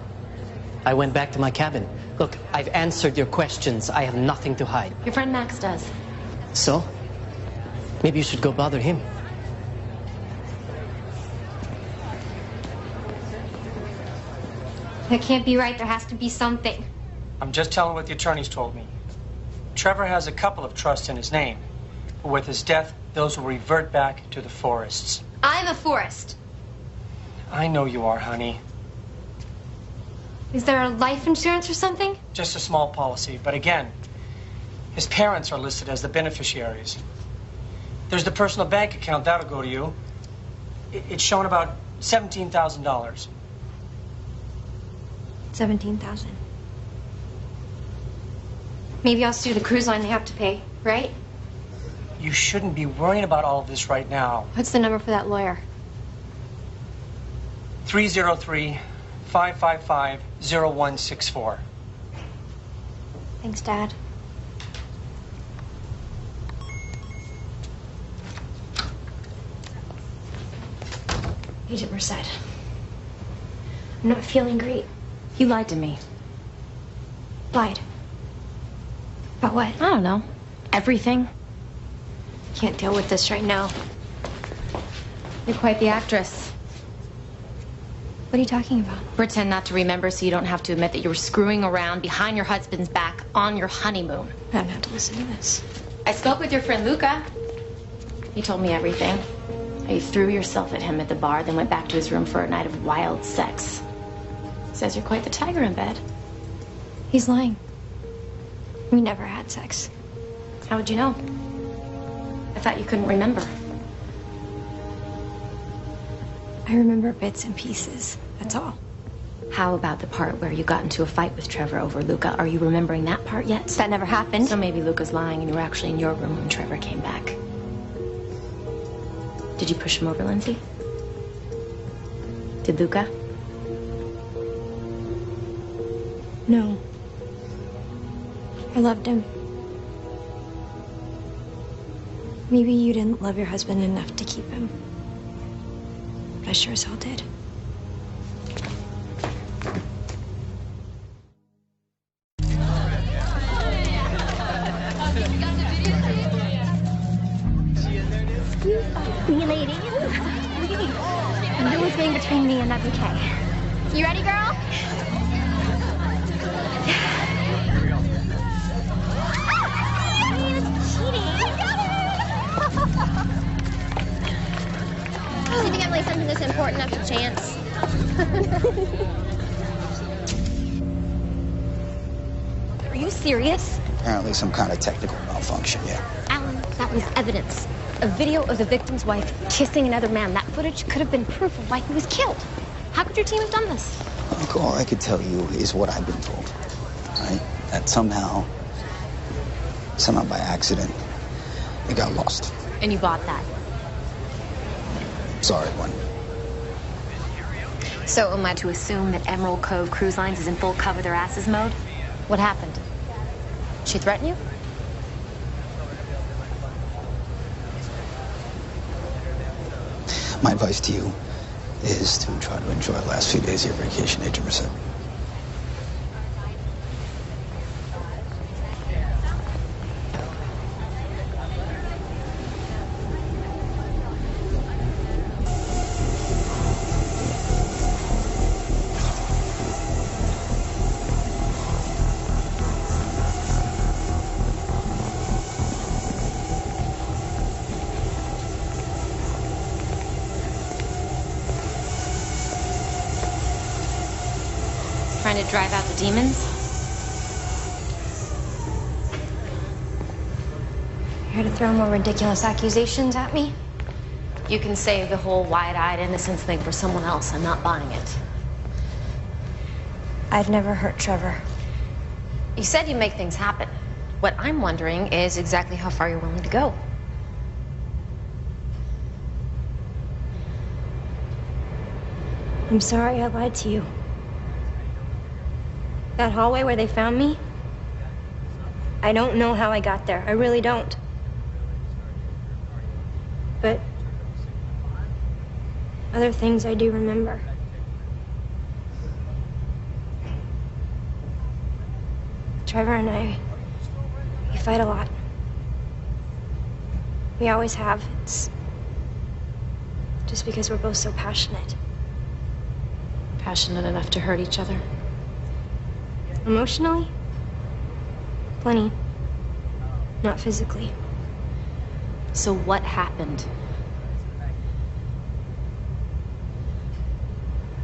I went back to my cabin. Look, I've answered your questions. I have nothing to hide. Your friend Max does. So? Maybe you should go bother him. That can't be right. There has to be something. I'm just telling what the attorneys told me. Trevor has a couple of trusts in his name. But with his death, those will revert back to the Forests. I'm a Forrest. I know you are, honey. Is there a life insurance or something? Just a small policy. But again, his parents are listed as the beneficiaries. There's the personal bank account. That'll go to you. It's shown about $17,000. 17,000. Maybe I'll sue the cruise line. They have to pay, right? You shouldn't be worrying about all of this right now. What's the number for that lawyer? 303-555-0164. Thanks, Dad. Agent Merced. I'm not feeling great. You lied to me. Lied. About what? I don't know. Everything. can't deal with this right now. You're quite the actress. What are you talking about? Pretend not to remember so you don't have to admit that you were screwing around behind your husband's back on your honeymoon. I don't have to listen to this. I spoke with your friend Luca. He told me everything. How you threw yourself at him at the bar, then went back to his room for a night of wild sex. Says you're quite the tiger in bed. He's lying. We never had sex. How would you know? I thought you couldn't remember. I remember bits and pieces. That's all. How about the part where you got into a fight with Trevor over Luca? Are you remembering that part yet? That never happened. So maybe Luca's lying and you were actually in your room when Trevor came back. Did you push him over, Lindsay? Did Luca? No. I loved him. Maybe you didn't love your husband enough to keep him. But I sure as hell did. You ladies. No one's getting between me and that bouquet. You ready, girl? Do you think I'm like something that's important enough to chance? Are you serious? Apparently some kind of technical malfunction, yeah. Alan, that was evidence. A video of the victim's wife kissing another man. That footage could have been proof of why he was killed. How could your team have done this? Look, all I could tell you is what I've been told, right? That somehow by accident, it got lost. And you bought that? Sorry, one. So am I to assume that Emerald Cove Cruise Lines is in full cover their asses mode? What happened? She threaten you? My advice to you is to try to enjoy the last few days of your vacation, Agent Merced. Trying to drive out the demons? Here to throw more ridiculous accusations at me? You can save the whole wide-eyed innocence thing for someone else. I'm not buying it. I'd never hurt Trevor. You said you'd make things happen. What I'm wondering is exactly how far you're willing to go. I'm sorry I lied to you. That hallway where they found me, I don't know how I got there. I really don't. But other things I do remember. Trevor and I, we fight a lot. We always have. It's just because we're both so passionate. Passionate enough to hurt each other? Emotionally? Plenty. Not physically. So what happened?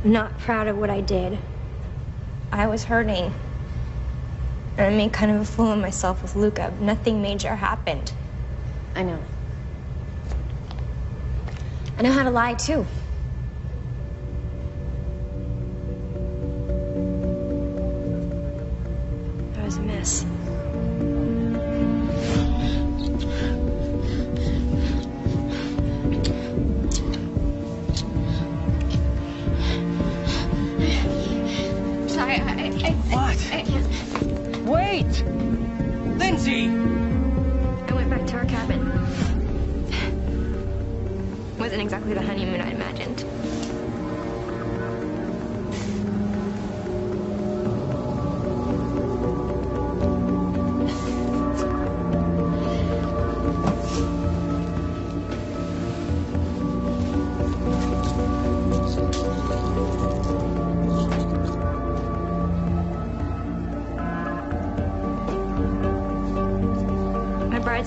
I'm not proud of what I did. I was hurting. And I made kind of a fool of myself with Luca. Nothing major happened. I know. I know how to lie, too. That was a mess. Sorry, What? Wait! Lindsay! I went back to our cabin. Wasn't exactly the honeymoon I imagined.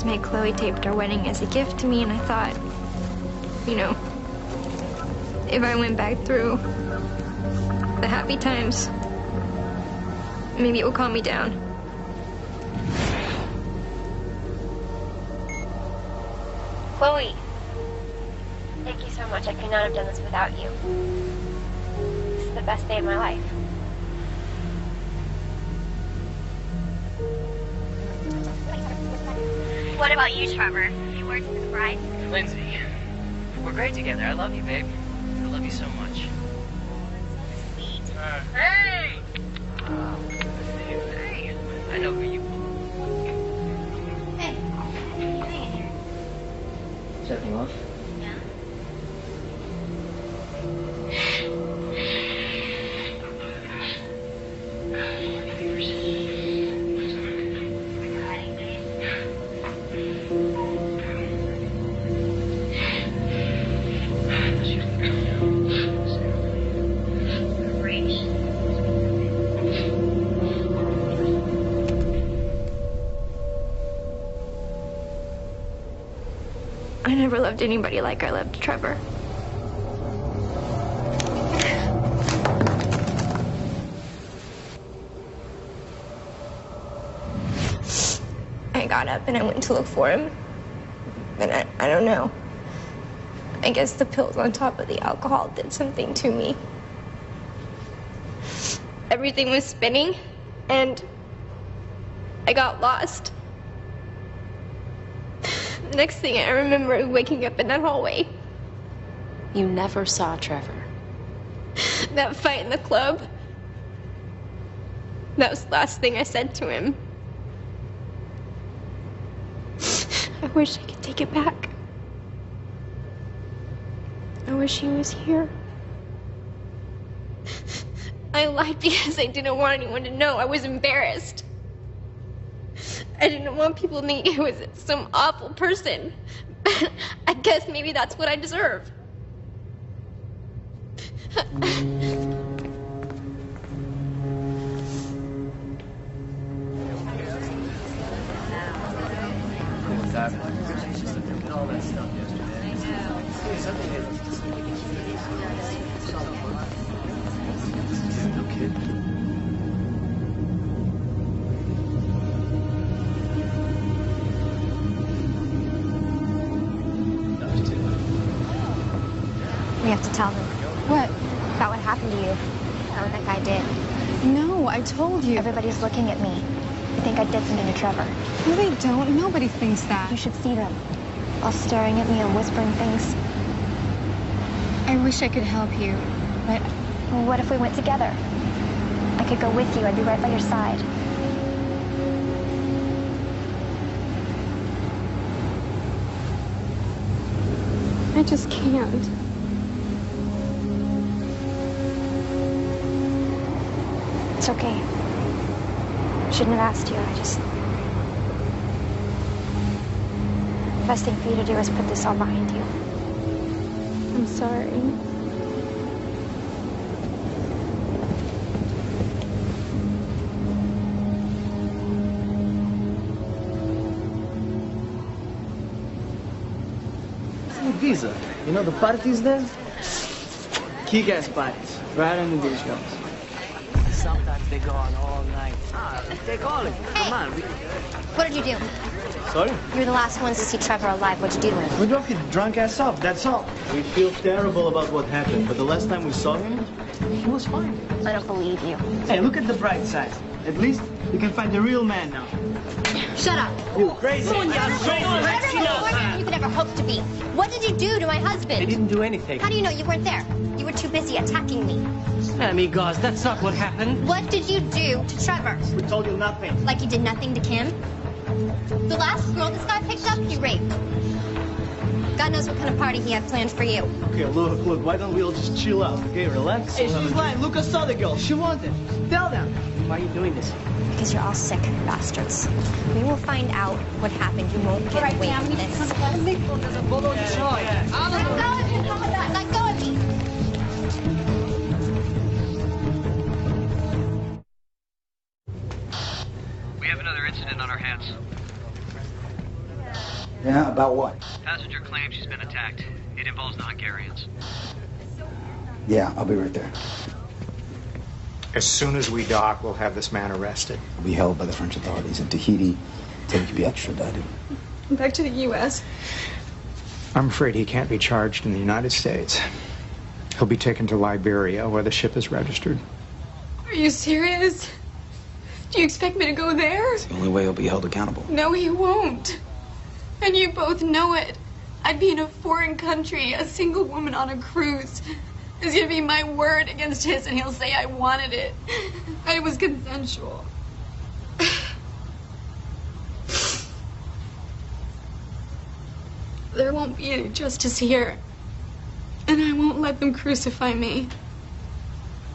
night Chloe taped our wedding as a gift to me, and I thought, you know, if I went back through the happy times, maybe it would calm me down. Chloe, thank you so much. I could not have done this without you. This is the best day of my life. What about you, Trevor? You weren't the bride? Lindsay, we're great together. I love you, babe. I love you so much. Sweet. Hey! Hey! I know who you are. Hey. Hey. Setting off? Yeah. I never loved anybody like I loved Trevor. I got up and I went to look for him. And I don't know. I guess the pills on top of the alcohol did something to me. Everything was spinning, and I got lost. The next thing I remember is waking up in that hallway. You never saw Trevor. That fight in the club. That was the last thing I said to him. I wish I could take it back. I wish he was here. I lied because I didn't want anyone to know. I was embarrassed. I didn't want people to think I was some awful person. I guess maybe that's what I deserve. We have to tell them. What? About what happened to you. About what that guy did. No, I told you. Everybody's looking at me. They think I did something to Trevor. No, they don't. Nobody thinks that. You should see them. All staring at me and whispering things. I wish I could help you, but... Well, what if we went together? I could go with you. I'd be right by your side. I just can't. It's okay. Shouldn't have asked you. The best thing for you to do is put this all behind you. I'm sorry. Visa. You know the parties there? Kick-ass parties. Right under these girls. Sometimes they go on all night. They call it. Come on. What did you do? Sorry? You were the last ones to see Trevor alive. What'd you do to him? We drove his drunk ass up, that's all. We feel terrible about what happened, but the last time we saw him, he was fine. I don't believe you. Hey, look at the bright side. At least you can find the real man now. Shut up. You crazy. You're you could ever hope to be. What did you do to my husband? I didn't do anything. How do you know you weren't there? You were too busy attacking me. Amigos, that's not what happened. What did you do to Trevor? We told you nothing. Like you did nothing to Kim? The last girl this guy picked up, he raped. God knows what kind of party he had planned for you. Okay, look, why don't we all just chill out, okay? Relax. Hey, she's lying. Lucas saw the girl. She wanted. Tell them. Why are you doing this? Because you're all sick bastards. We will find out what happened. You won't get away from this. Let go of me. Let go of me. We have another incident on our hands. Yeah, about what? Passenger claims she's been attacked. It involves non-Garians. Yeah, I'll be right there. As soon as we dock, we'll have this man arrested. He'll be held by the French authorities in Tahiti until he can be extradited. Back to the U.S. I'm afraid he can't be charged in the United States. He'll be taken to Liberia, where the ship is registered. Are you serious? Do you expect me to go there? It's the only way he'll be held accountable. No, he won't. And you both know it. I'd be in a foreign country, a single woman on a cruise. It's gonna be my word against his, and he'll say I wanted it. But it was consensual. There won't be any justice here. And I won't let them crucify me.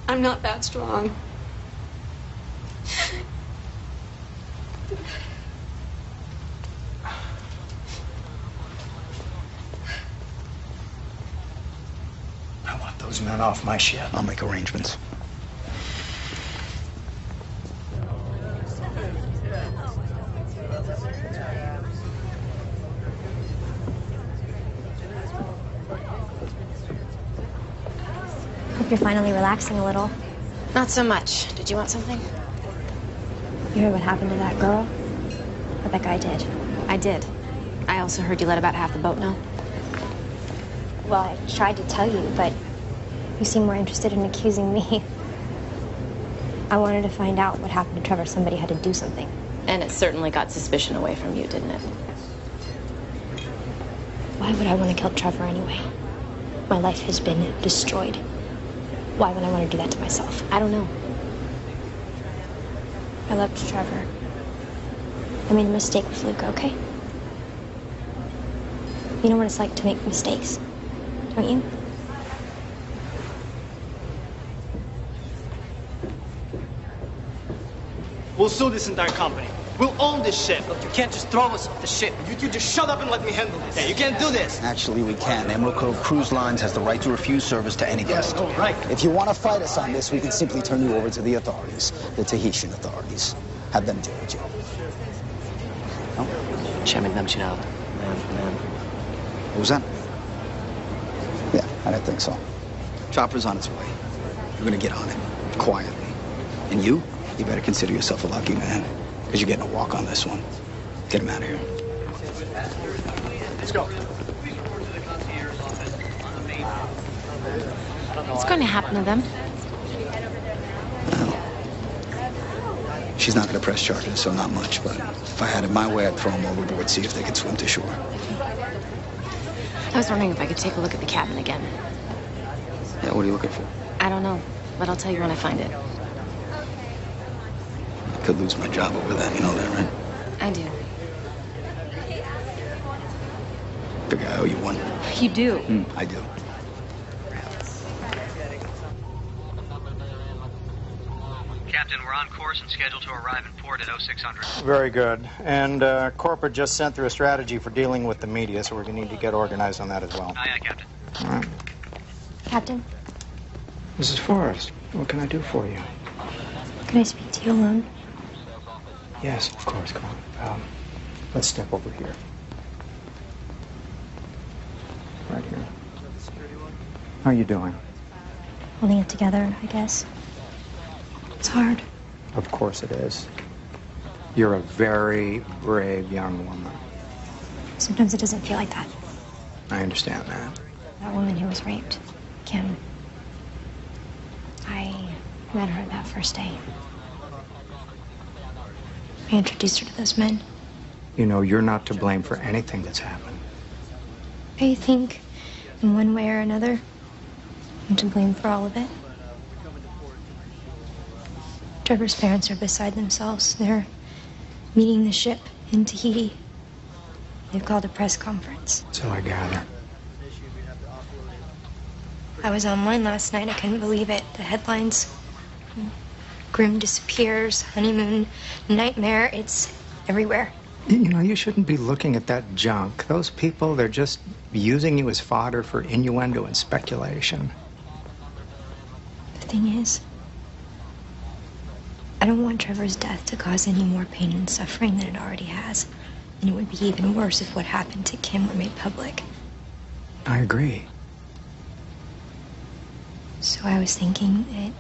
I'm not that strong. I want those men off my ship. I'll make arrangements. Hope you're finally relaxing a little. Not so much. Did you want something? You heard what happened to that girl? What that guy did? I did. I also heard you let about half the boat know. Well, I tried to tell you, but you seem more interested in accusing me. I wanted to find out what happened to Trevor. Somebody had to do something. And it certainly got suspicion away from you, didn't it? Why would I want to kill Trevor anyway? My life has been destroyed. Why would I want to do that to myself? I don't know. I loved Trevor. I made a mistake with Luca, okay? You know what it's like to make mistakes, don't you? We'll sue this entire company. We'll own this ship. Look, you can't just throw us off the ship. You two just shut up and let me handle this. Yeah, you can't do this. Actually, we can. Emerald Cove Cruise Lines has the right to refuse service to any guest. Oh, right. If you want to fight us on this, we can simply turn you over to the authorities, the Tahitian authorities. Have them deal with you. No? What was that? Yeah, I didn't think so. Chopper's on its way. You're gonna get on it, quietly. And you better consider yourself a lucky man, because you're getting a walk on this one. Get him out of here. Let's go. What's going to happen to them? She's not gonna press charges, so not much, but if I had it my way, I'd throw them overboard, see if they could swim to shore. I was wondering if I could take a look at the cabin again. Yeah, what are you looking for? I don't know, but I'll tell you when I find it. I could lose my job over that, you know that, right? I do. Figure I owe you one. You do? I do. Captain, we're on course and scheduled to arrive in port at 0600. Very good. And corporate just sent through a strategy for dealing with the media, so we're going to need to get organized on that as well. Aye, aye, Captain. All right. Captain, Mrs. Forrest, what can I do for you? can I speak to you alone? Yes, of course. Come on. Let's step over here. Right here. How are you doing? Holding it together, I guess. It's hard. Of course it is. You're a very brave young woman. Sometimes it doesn't feel like that. I understand that. That woman who was raped, Kim. I met her that first day. I introduced her to those men. You know, you're not to blame for anything that's happened. I think, in one way or another, I'm to blame for all of it. Trevor's parents are beside themselves. They're meeting the ship in Tahiti. They've called a press conference. So I gather. I was online last night. I couldn't believe it. The headlines. Grim disappears, honeymoon, nightmare. It's everywhere. You know, you shouldn't be looking at that junk. Those people, they're just using you as fodder for innuendo and speculation. The thing is, I don't want Trevor's death to cause any more pain and suffering than it already has. And it would be even worse if what happened to Kim were made public. I agree. So I was thinking that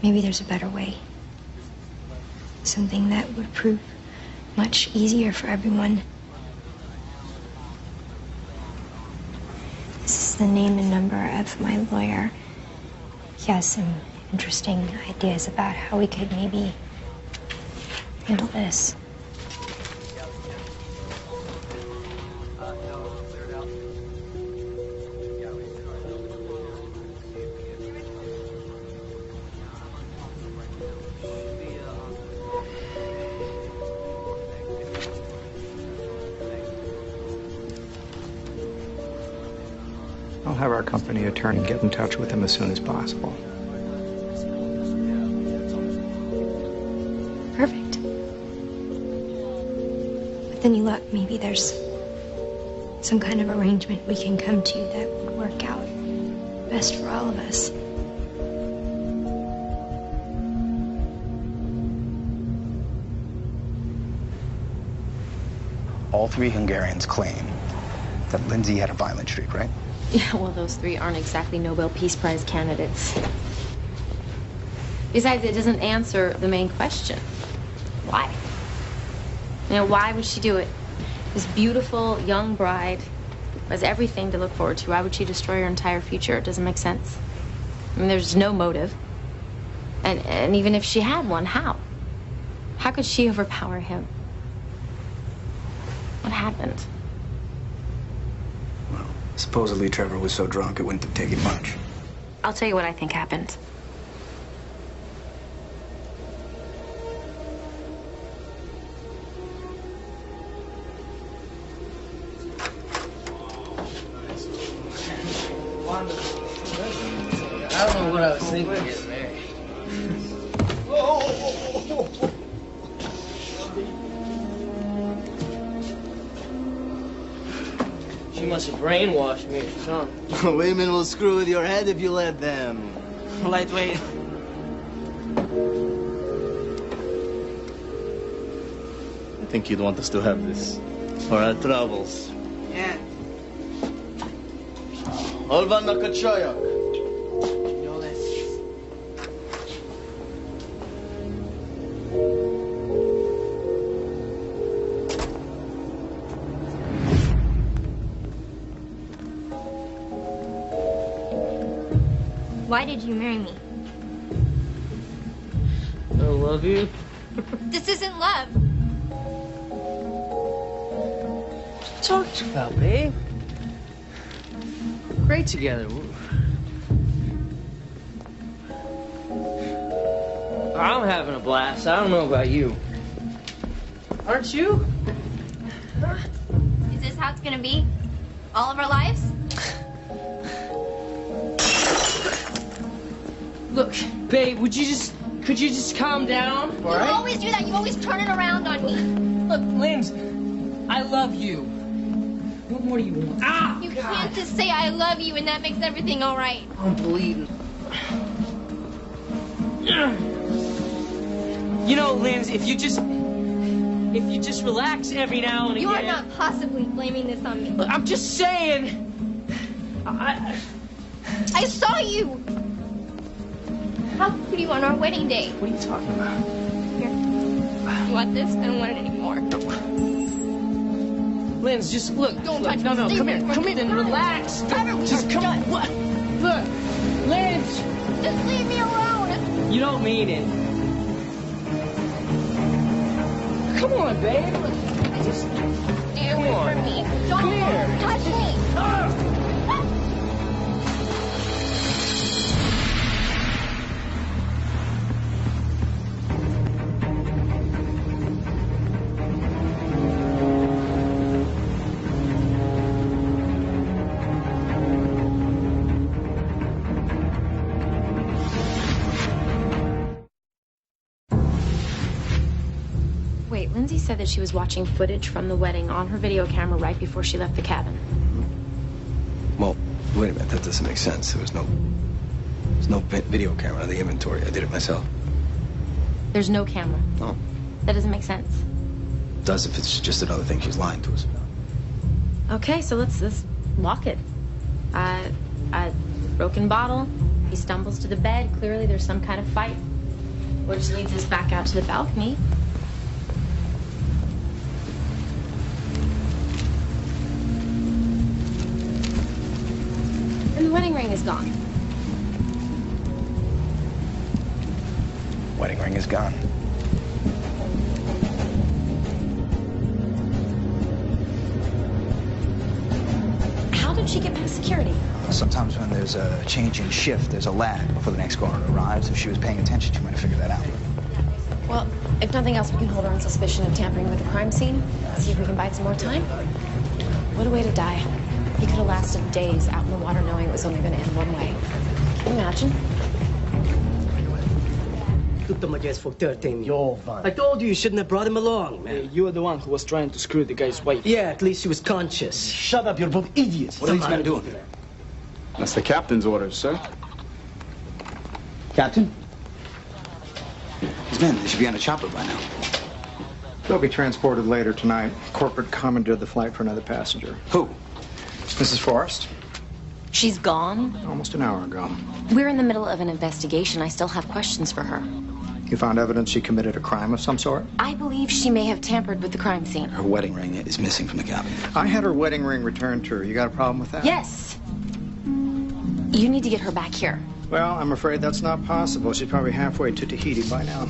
maybe there's a better way. Something that would prove much easier for everyone. This is the name and number of my lawyer. He has some interesting ideas about how we could maybe handle this. I'll have our company attorney get in touch with him as soon as possible. Perfect. But then you look, maybe there's some kind of arrangement we can come to that would work out best for all of us. All three Hungarians claim that Lindsay had a violent streak, right? Yeah, well, those three aren't exactly Nobel Peace Prize candidates. Besides, it doesn't answer the main question. Why? You know, why would she do it? This beautiful young bride has everything to look forward to. Why would she destroy her entire future? It doesn't make sense. I mean, there's no motive. And even if she had one, how? How could she overpower him? What happened? Supposedly Trevor was so drunk it wouldn't have taken much. I'll tell you what I think happened. I don't know what I was thinking getting married. She must have brainwashed me or something. Women will screw with your head if you let them. Lightweight. I think you'd want us to have this for our travels. Yeah. Olva Nakachoyak. Why did you marry me? I love you. This isn't love. What you talking about, babe? Great together. I'm having a blast. I don't know about you. Aren't you? Is this how it's gonna be? All of our lives? Look, babe, could you just calm down? You always do that. You always turn it around on me. Look, Linz, I love you. What more do you want? Ah! You can't just say I love you and that makes everything all right. I'm bleeding. You know, Linz, if you just relax every now and again. You are not possibly blaming this on me. Look, I'm just saying. I saw you. How could you on our wedding day? What are you talking about? Here. You want this? I don't want it anymore. Linz, just look. Don't look, touch no, me. no, Stay come away here. from Come me. in and relax. Just come on. What? Look, Linz. Just leave me alone. You don't mean it. Come on, babe. Just stay away from me. Don't Come here. touch me. Wait, Lindsay said that she was watching footage from the wedding on her video camera right before she left the cabin. Well, wait a minute. That doesn't make sense. There's no video camera on the inventory. I did it myself. There's no camera. No. That doesn't make sense. does if it's just another thing she's lying to us about. Okay, so let's walk it. Broken bottle. He stumbles to the bed. Clearly there's some kind of fight, which leads us back out to the balcony. And the wedding ring is gone. Wedding ring is gone. How did she get past security? Sometimes when there's a change in shift, there's a lag before the next coroner arrives. If she was paying attention, she might have figured that out. Well, if nothing else, we can hold her on suspicion of tampering with the crime scene. See if we can buy some more time. What a way to die. He could have lasted days out in the water knowing it was only going to end one way. Can you imagine? Took them against for 13 years. I told you shouldn't have brought him along, man. You were the one who was trying to screw the guy's wife. Yeah, at least she was conscious. Shut up, you're both idiots. What are these men doing? That's the captain's orders, sir. Captain? These men, they should be on a chopper by now. They'll be transported later tonight. Corporate commandeered the flight for another passenger. Who? Mrs. Forrest. She's gone? Almost an hour ago. We're in the middle of an investigation. I still have questions for her. You found evidence she committed a crime of some sort? I believe she may have tampered with the crime scene. Her wedding ring is missing from the cabin. I had her wedding ring returned to her. You got a problem with that? Yes. You need to get her back here. Well, I'm afraid that's not possible. She's probably halfway to Tahiti by now.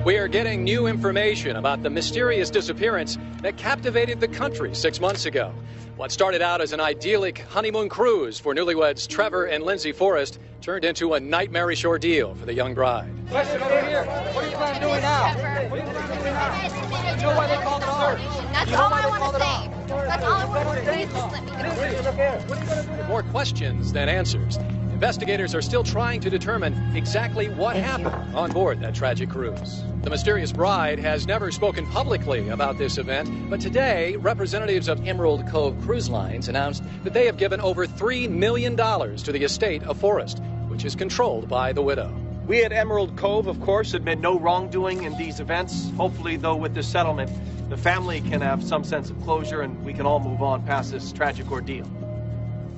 We are getting new information about the mysterious disappearance that captivated the country 6 months ago. What started out as an idyllic honeymoon cruise for newlyweds Trevor and Lindsay Forrest turned into a nightmarish ordeal for the young bride. Question over here. What are you planning on doing now? What are you planning on doing now? You know why they called it ours? That's all I want to say. That's all I want to say. Please just let me go. More questions than answers. Investigators are still trying to determine exactly what happened on board that tragic cruise. The mysterious bride has never spoken publicly about this event, but today, representatives of Emerald Cove Cruise Lines announced that they have given over $3 million to the estate of Forrest, which is controlled by the widow. We at Emerald Cove, of course, admit no wrongdoing in these events. Hopefully, though, with this settlement, the family can have some sense of closure and we can all move on past this tragic ordeal.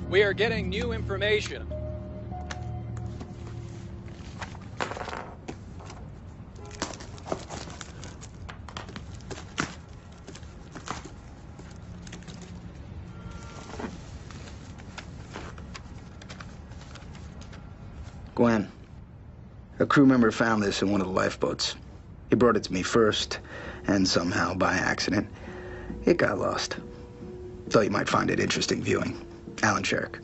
We are getting new information. Gwen, a crew member found this in one of the lifeboats. He brought it to me first, and somehow, by accident, it got lost. Thought you might find it interesting viewing. Alan Sherrick.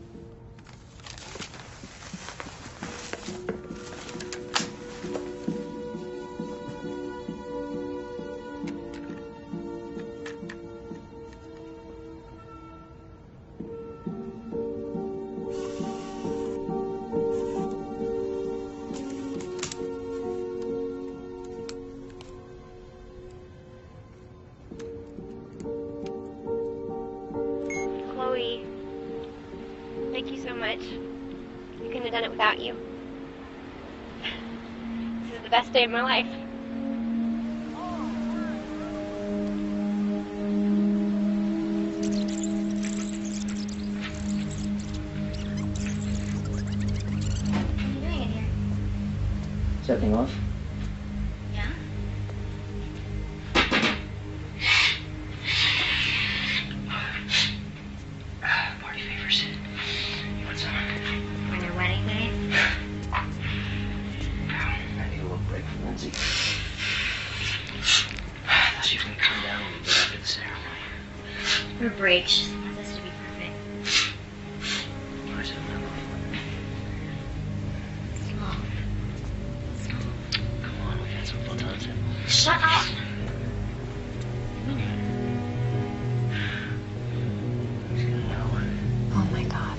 Chloe, thank you so much. I couldn't have done it without you. This is the best day of my life. Is everything off? Yeah? Party favors. You want some? When your wedding Lindsay. I thought she was gonna come down a little bit after the ceremony. Her break. She just wants us to be perfect. I should have known. Stop. Come on, we've had some fun times. Shut up. Oh my God.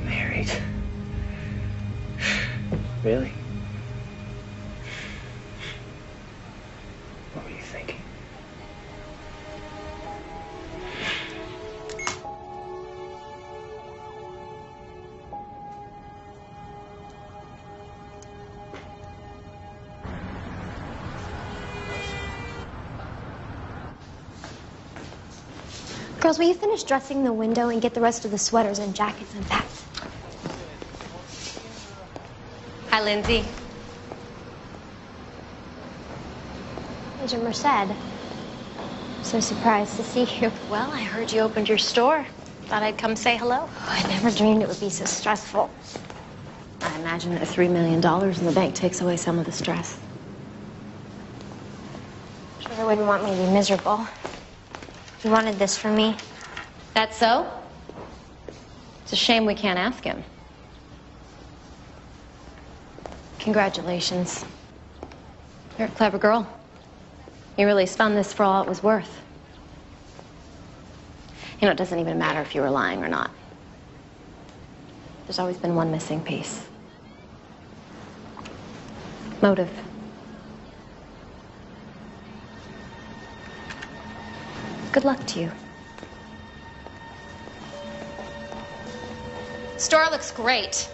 Married? Really? What were you thinking? Girls, will you finish dressing the window and get the rest of the sweaters and jackets unpacked? Hi, Lindsay. Major Merced. So surprised to see you. Well, I heard you opened your store. Thought I'd come say hello. Oh, I never dreamed it would be so stressful. I imagine that $3 million in the bank takes away some of the stress. Trevor wouldn't want me to be miserable. He wanted this from me. That's so? It's a shame we can't ask him. Congratulations. You're a clever girl. You really spun this for all it was worth. You know, it doesn't even matter if you were lying or not. There's always been one missing piece. Motive. Good luck to you. Store looks great.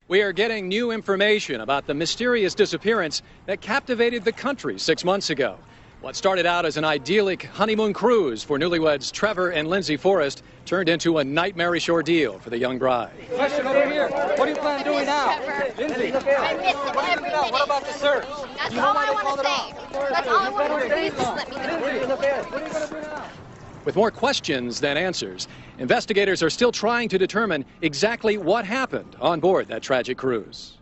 We are getting new information about the mysterious disappearance that captivated the country 6 months ago. What started out as an idyllic honeymoon cruise for newlyweds Trevor and Lindsay Forrest turned into a nightmarish ordeal for the young bride. Question over here. What do you plan on doing now? Lindsay, I miss every minute. what about the search? That's all I want to say. That's all I want to say. Please just let me know. Lindsay, what are you going to do now? with more questions than answers. Investigators are still trying to determine exactly what happened on board that tragic cruise.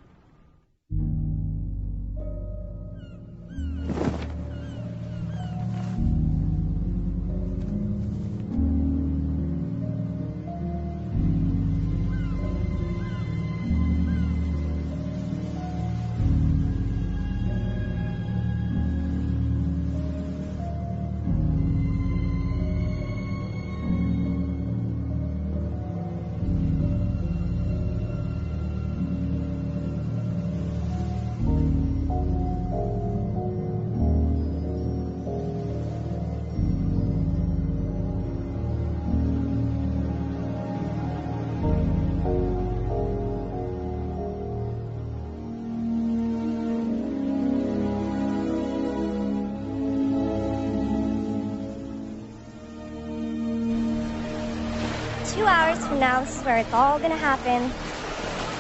Hours from now, this is where it's all gonna happen.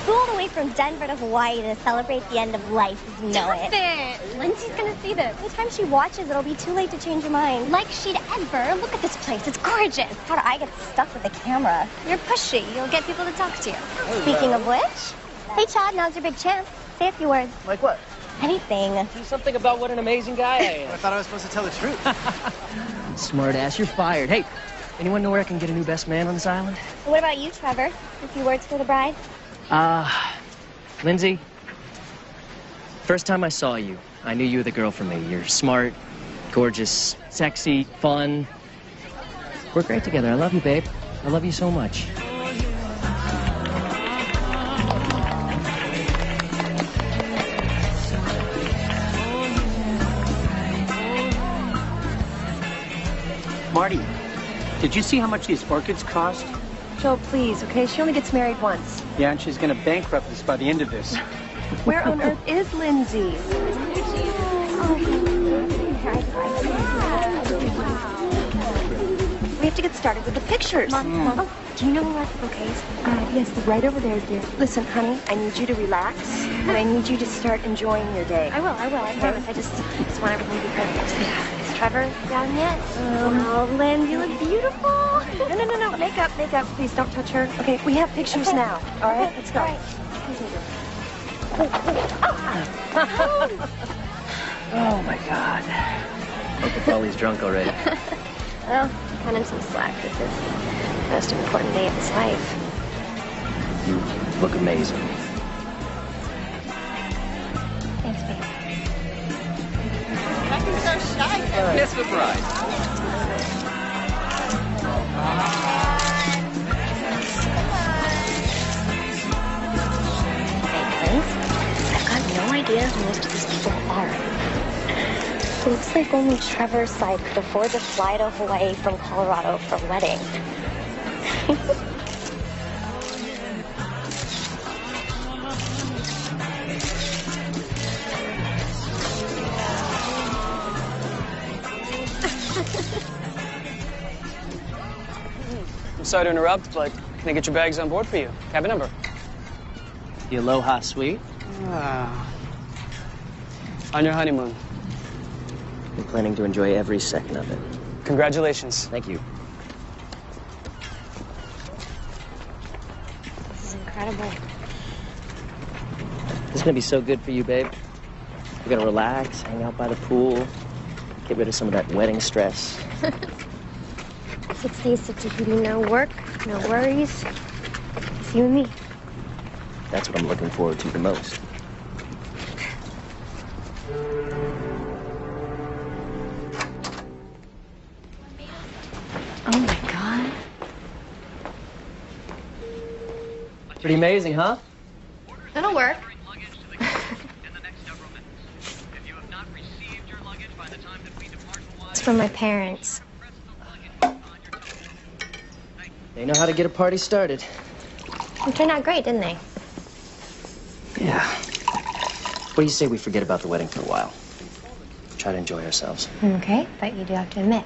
Flew all the way from Denver to Hawaii to celebrate the end of life, as you know it. Lindsay's gonna see this. By the time she watches, it'll be too late to change your mind. Like she'd ever. Look at this place. It's gorgeous. How do I get stuck with the camera? You're pushy. You'll get people to talk to you. Speaking of which, hey, Chad, now's your big chance. Say a few words. Like what? Anything. Do something about what an amazing guy I am. I thought I was supposed to tell the truth. Smart ass, you're fired. Hey, anyone know where I can get a new best man on this island? What about you, Trevor? A few words for the bride? Lindsay, first time I saw you, I knew you were the girl for me. You're smart, gorgeous, sexy, fun. We're great together. I love you, babe. I love you so much. Marty, did you see how much these orchids cost? Joe, please, okay? She only gets married once. Yeah, and she's going to bankrupt us by the end of this. Where on earth is Lindsay? We have to get started with the pictures. Mom, oh, do you know where the bouquets? Yes, right over there, dear. Listen, honey, I need you to relax, and I need you to start enjoying your day. I will, I promise. I just want everything to be perfect. Yeah. Is Trevor down yet? Oh, Lynn, you look beautiful. No. Makeup. Please don't touch her. Okay, we have pictures now. All right, let's go. All right. Oh, my God. Hope the Polly's drunk already. Well, cut him some slack. This is the most important day of his life. You look amazing. Thanks, babe. Becky's so shy. Kiss the bride. I've got no idea who most of these people are. It looks like only Trevor's side could afford to fly to Hawaii from Colorado for a wedding. I'm sorry to interrupt, but can I get your bags on board for you? Cabin number. The Aloha Suite? On your honeymoon. I'm planning to enjoy every second of it. Congratulations. Thank you. This is incredible. This is gonna be so good for you, babe. We're gonna relax, hang out by the pool, get rid of some of that wedding stress. 6 days of Tahiti, no work, no worries. It's you and me. That's what I'm looking forward to the most. Oh my God. Pretty amazing, huh? That'll work. It's from my parents. They know how to get a party started. It turned out great, didn't they? Yeah. What do you say we forget about the wedding for a while? Try to enjoy ourselves. Okay, but you do have to admit,